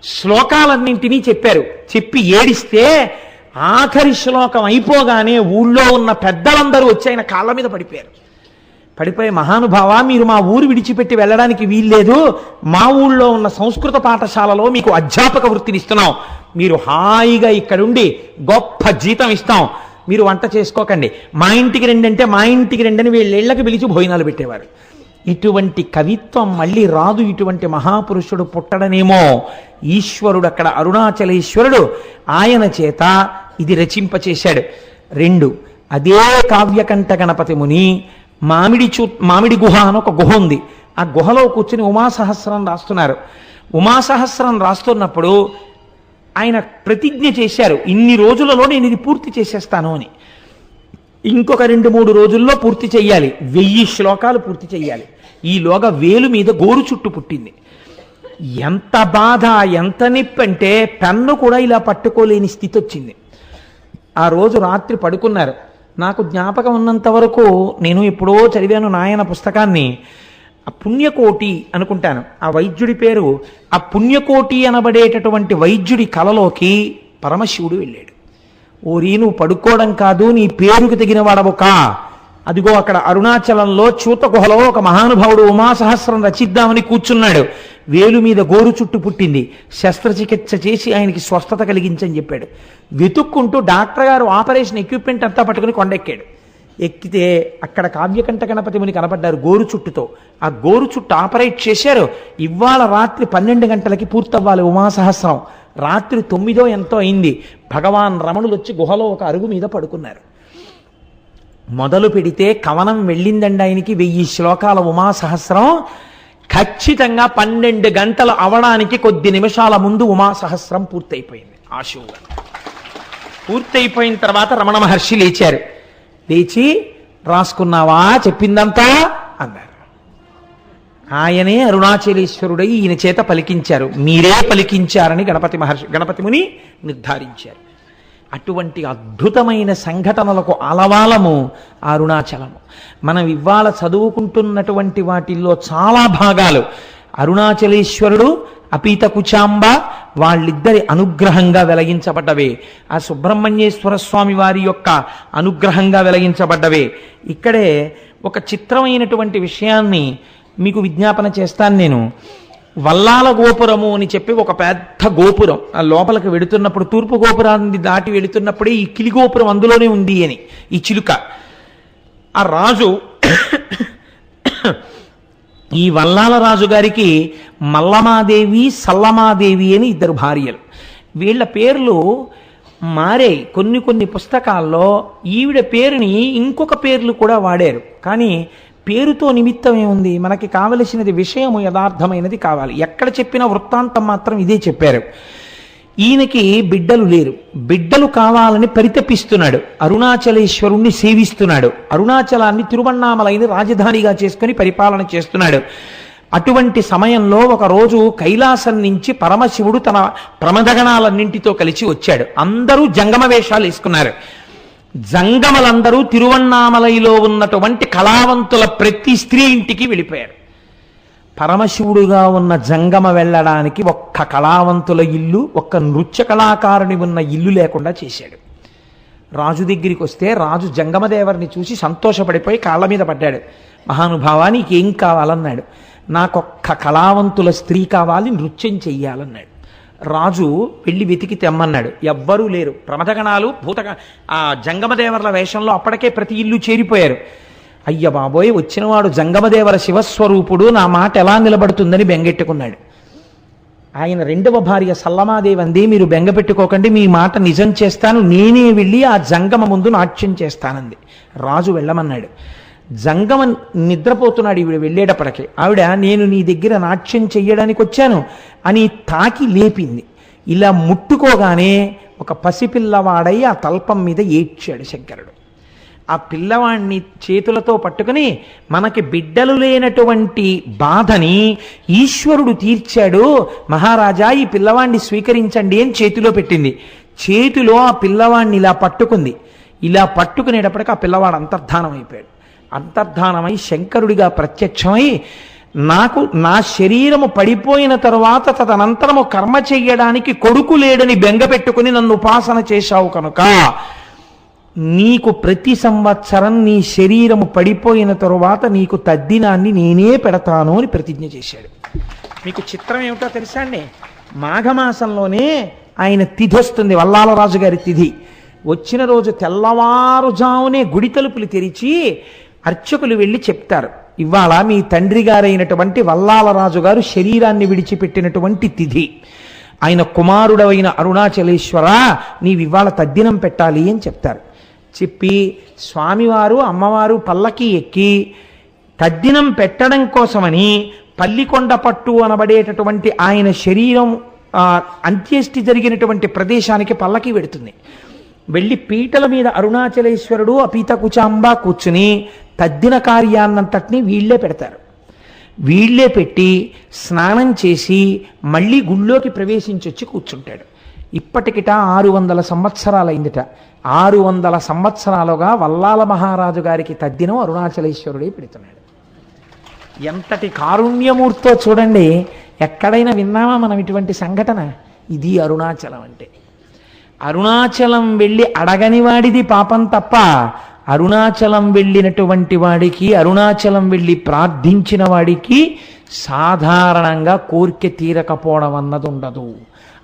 శ్లోకాలన్నింటినీ చెప్పారు. చెప్పి ఏడిస్తే ఆఖరి శ్లోకం అయిపోగానే ఊళ్ళో ఉన్న పెద్దలందరూ వచ్చి ఆయన కాళ్ళ మీద పడిపోయారు. పడిపోయి, మహానుభావ, మీరు మా ఊరు విడిచిపెట్టి వెళ్ళడానికి వీల్లేదు, మా ఊళ్ళో ఉన్న సంస్కృత పాఠశాలలో మీకు అధ్యాపక వృత్తిని ఇస్తున్నాం, మీరు హాయిగా ఇక్కడుండి గొప్ప జీతం ఇస్తాం, మీరు వంట చేసుకోకండి, మా ఇంటికి రండి అంటే మా ఇంటికి రండి అని వీళ్ళకి పిలిచి భోజనాలు పెట్టేవారు. ఇటువంటి కవిత్వం మళ్ళీ రాదు, ఇటువంటి మహాపురుషుడు పుట్టడనేమో. ఈశ్వరుడు అక్కడ అరుణాచలేశ్వరుడు ఆయన చేత ఇది రచింపచేశాడు. 2, అదే కావ్యకంఠ గణపతి ముని మామిడి గుహ అని ఒక గుహ ఉంది. ఆ గుహలో కూర్చుని ఉమాసహస్రం రాస్తున్నారు. ఉమాసహస్రం రాస్తున్నప్పుడు ఆయన ప్రతిజ్ఞ చేశారు, ఇన్ని రోజులలో నేను ఇది పూర్తి చేసేస్తాను అని. ఇంకొక 2-3 రోజుల్లో పూర్తి చెయ్యాలి, 1000 శ్లోకాలు పూర్తి చెయ్యాలి. ఈలోగా వేలు మీద గోరు చుట్టు పుట్టింది. ఎంత బాధ, ఎంత నొప్పి అంటే పెన్ను కూడా ఇలా పట్టుకోలేని స్థితి వచ్చింది. ఆ రోజు రాత్రి పడుకున్నారు. నాకు జ్ఞాపకం ఉన్నంత వరకు నేను ఎప్పుడో చదివాను నాయన పుస్తకాన్ని, ఆ పుణ్యకోటి అనుకుంటాను ఆ వైద్యుడి పేరు. ఆ పుణ్యకోటి అనబడేటటువంటి వైద్యుడి కలలోకి పరమశివుడు వెళ్ళాడు. ఓరి, నువ్వు పడుకోవడం కాదు, నీ పేరుకు తగిన వాడవు కా, అదిగో అక్కడ అరుణాచలంలో చూత గుహలో ఒక మహానుభావుడు ఉమాసహస్రం రచిద్దామని కూర్చున్నాడు. వేలు మీద గోరు చుట్టు పుట్టింది, శస్త్రచికిత్స చేసి ఆయనకి స్వస్థత కలిగించని చెప్పాడు. వెతుక్కుంటూ డాక్టర్ గారు ఆపరేషన్ ఎక్విప్మెంట్ అంతా పట్టుకుని కొండెక్కాడు. ఎక్కితే అక్కడ కావ్యకంఠ గణపతి ముని కనపడ్డారు గోరు చుట్టుతో. ఆ గోరు చుట్టు ఆపరేట్ చేశారు. ఇవాళ రాత్రి 12 గంటలకి పూర్తవ్వాలి ఉమాసహస్రం. రాత్రి 9 ఎంతో అయింది. భగవాన్ రమణులు వచ్చి గుహలో ఒక అరుగు మీద పడుకున్నారు. మొదలు పెడితే కవనం వెళ్ళిందండి ఆయనకి. 1000 శ్లోకాల ఉమాసహస్రం ఖచ్చితంగా 12 గంటలు అవడానికి కొద్ది నిమిషాల ముందు ఉమాసహస్రం పూర్తయిపోయింది. ఆశువుగా పూర్తయిపోయిన తర్వాత రమణ మహర్షి లేచారు. లేచి, రాసుకున్నావా చెప్పిందంతా అన్నారు. ఆయనే అరుణాచలేశ్వరుడై ఈయన చేత పలికించారు. మీరే పలికించారని గణపతి ముని నిర్ధారించారు. అటువంటి అద్భుతమైన సంఘటనలకు ఆలవాలము అరుణాచలము. మనం ఇవాళ చదువుకుంటున్నటువంటి వాటిల్లో చాలా భాగాలు అరుణాచలేశ్వరుడు, అపీత కుచాంబ వాళ్ళిద్దరి అనుగ్రహంగా వెలగించబడ్డవే. ఆ సుబ్రహ్మణ్యేశ్వర స్వామి వారి యొక్క అనుగ్రహంగా వెలగించబడ్డవే. ఇక్కడే ఒక చిత్రమైనటువంటి విషయాన్ని మీకు విజ్ఞాపన చేస్తాను నేను. వల్లాల గోపురము అని చెప్పి ఒక పెద్ద గోపురం, ఆ లోపలికి వెడుతున్నప్పుడు తూర్పు గోపురాన్ని దాటి వెళుతున్నప్పుడే ఈ కిలి గోపురం అందులోనే ఉంది అని ఈ చిలుక. ఆ రాజు ఈ వల్లాల రాజు గారికి మల్లమాదేవి సల్లమాదేవి అని ఇద్దరు భార్యలు. వీళ్ళ పేర్లు మారే. కొన్ని కొన్ని పుస్తకాల్లో ఈవిడ పేరుని ఇంకొక పేర్లు కూడా వాడారు. కానీ పేరుతో నిమిత్తం ఏముంది? మనకి కావలసినది విషయము యథార్థమైనది కావాలి. ఎక్కడ చెప్పిన వృత్తాంతం మాత్రం ఇదే చెప్పారు. ఈయనకి బిడ్డలు లేరు, బిడ్డలు కావాలని పరితపిస్తున్నాడు. అరుణాచలేశ్వరుణ్ణి సేవిస్తున్నాడు. అరుణాచలాన్ని తిరువణ్ణామలైని రాజధానిగా చేసుకుని పరిపాలన చేస్తున్నాడు. అటువంటి సమయంలో ఒకరోజు కైలాసం నుంచి పరమశివుడు తన ప్రమదగణాలన్నింటితో కలిసి వచ్చాడు. అందరూ జంగమ వేషాలు వేసుకున్నారు. జంగమలందరూ తిరువణ్ణామలైలో ఉన్నటువంటి కళావంతుల ప్రతి స్త్రీ ఇంటికి వెళ్ళిపోయారు. పరమశివుడుగా ఉన్న జంగమ వెళ్ళడానికి ఒక్క కళావంతుల ఇల్లు, ఒక్క నృత్య కళాకారుని ఉన్న ఇల్లు లేకుండా చేశాడు. రాజు దగ్గరికి వస్తే రాజు జంగమదేవరిని చూసి సంతోషపడిపోయి కాళ్ళ మీద పడ్డాడు. మహానుభావా, నీకేం కావాలన్నాడు. నాకొక్క కళావంతుల స్త్రీ కావాలి, నృత్యం చెయ్యాలన్నాడు. రాజు వెళ్ళి వెతికి తెమ్మన్నాడు. ఎవ్వరూ లేరు. ప్రమదగణాలు ఆ జంగమదేవర్ల వేషంలో అప్పటికే ప్రతి ఇల్లు చేరిపోయారు. అయ్య బాబోయ్, వచ్చినవాడు జంగమదేవర శివస్వరూపుడు, నా మాట ఎలా నిలబడుతుందని బెంగెట్టుకున్నాడు. ఆయన రెండవ భార్య సల్లమాదేవి అంది, మీరు బెంగపెట్టుకోకండి, మీ మాట నిజం చేస్తాను, నేనే వెళ్ళి ఆ జంగమ ముందు నాట్యం చేస్తానంది. రాజు వెళ్ళమన్నాడు. జంగమ నిద్రపోతున్నాడు. ఈవిడ వెళ్ళేటప్పటికి ఆవిడ, నేను నీ దగ్గర నాట్యం చెయ్యడానికి వచ్చాను అని తాకి లేపింది. ఇలా ముట్టుకోగానే ఒక పసిపిల్లవాడై ఆ తల్పం మీద ఏడ్చాడు శంకరుడు. ఆ పిల్లవాడిని చేతులతో పట్టుకుని, మనకి బిడ్డలు లేనటువంటి బాధని ఈశ్వరుడు తీర్చాడు మహారాజా, ఈ పిల్లవాడిని స్వీకరించండి అని చేతిలో పెట్టింది. చేతిలో ఆ పిల్లవాడిని ఇలా పట్టుకుంది. ఇలా పట్టుకునేటప్పటికి ఆ పిల్లవాడు అంతర్ధానం అయిపోయాడు. అంతర్ధానమై శంకరుడిగా ప్రత్యక్షమై, నాకు నా శరీరము పడిపోయిన తరువాత తదనంతరము కర్మ చెయ్యడానికి కొడుకు లేడని బెంగ పెట్టుకుని నన్ను ఉపాసన చేశావు కనుక నీకు ప్రతి సంవత్సరం నీ శరీరము పడిపోయిన తరువాత నీకు తద్దినాన్ని నేనే పెడతాను అని ప్రతిజ్ఞ చేశాడు. మీకు చిత్రం ఏమిటో తెలుసా అండి? మాఘమాసంలోనే ఆయన తిథి వస్తుంది, వల్లాలరాజు గారి తిథి. వచ్చిన రోజు తెల్లవారుజామునే గుడి తలుపులు తెరిచి అర్చకులు వెళ్ళి చెప్తారు, ఇవాళ మీ తండ్రి గారైనటువంటి వల్లాలరాజు గారు శరీరాన్ని విడిచిపెట్టినటువంటి తిథి. ఆయన కుమారుడవైన అరుణాచలేశ్వర, నీవివాళ తద్దినం పెట్టాలి అని చెప్తారు. చెప్పి స్వామివారు అమ్మవారు పల్లకి ఎక్కి తద్దినం పెట్టడం కోసమని పల్లికొండ పట్టు అనబడేటటువంటి ఆయన శరీరం అంత్యేష్టి జరిగినటువంటి ప్రదేశానికి పల్లకి వెడుతుంది. వెళ్ళి పీటల మీద అరుణాచలేశ్వరుడు అపీత కుచాంబ కూర్చుని తద్దిన కార్యాన్నంతటినీ వీళ్లే పెడతారు. వీళ్లే పెట్టి స్నానం చేసి మళ్ళీ గుళ్ళోకి ప్రవేశించొచ్చి కూర్చుంటాడు. ఇప్పటికిట 600 సంవత్సరాలైందిట. 600 సంవత్సరాలుగా వల్లాల మహారాజు గారికి తద్దినం అరుణాచలేశ్వరుడే పెడుతున్నాడు. ఎంతటి కారుణ్యమూర్తో చూడండి. ఎక్కడైనా విన్నామా మనం ఇటువంటి సంఘటన? ఇది అరుణాచలం అంటే. అరుణాచలం వెళ్ళి అడగని వాడిది పాపం తప్ప, అరుణాచలం వెళ్ళినటువంటి వాడికి, అరుణాచలం వెళ్ళి ప్రార్థించిన వాడికి సాధారణంగా కోరిక తీరకపోవడం అన్నది ఉండదు.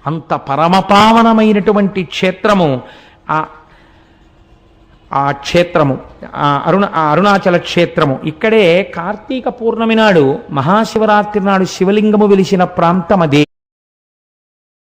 అంత పరమపావనమైనటువంటి క్షేత్రము ఆ క్షేత్రము, అరుణాచల క్షేత్రము. ఇక్కడే కార్తీక పూర్ణమి నాడు, మహాశివరాత్రి నాడు శివలింగము వెలిసిన ప్రాంతం అదే.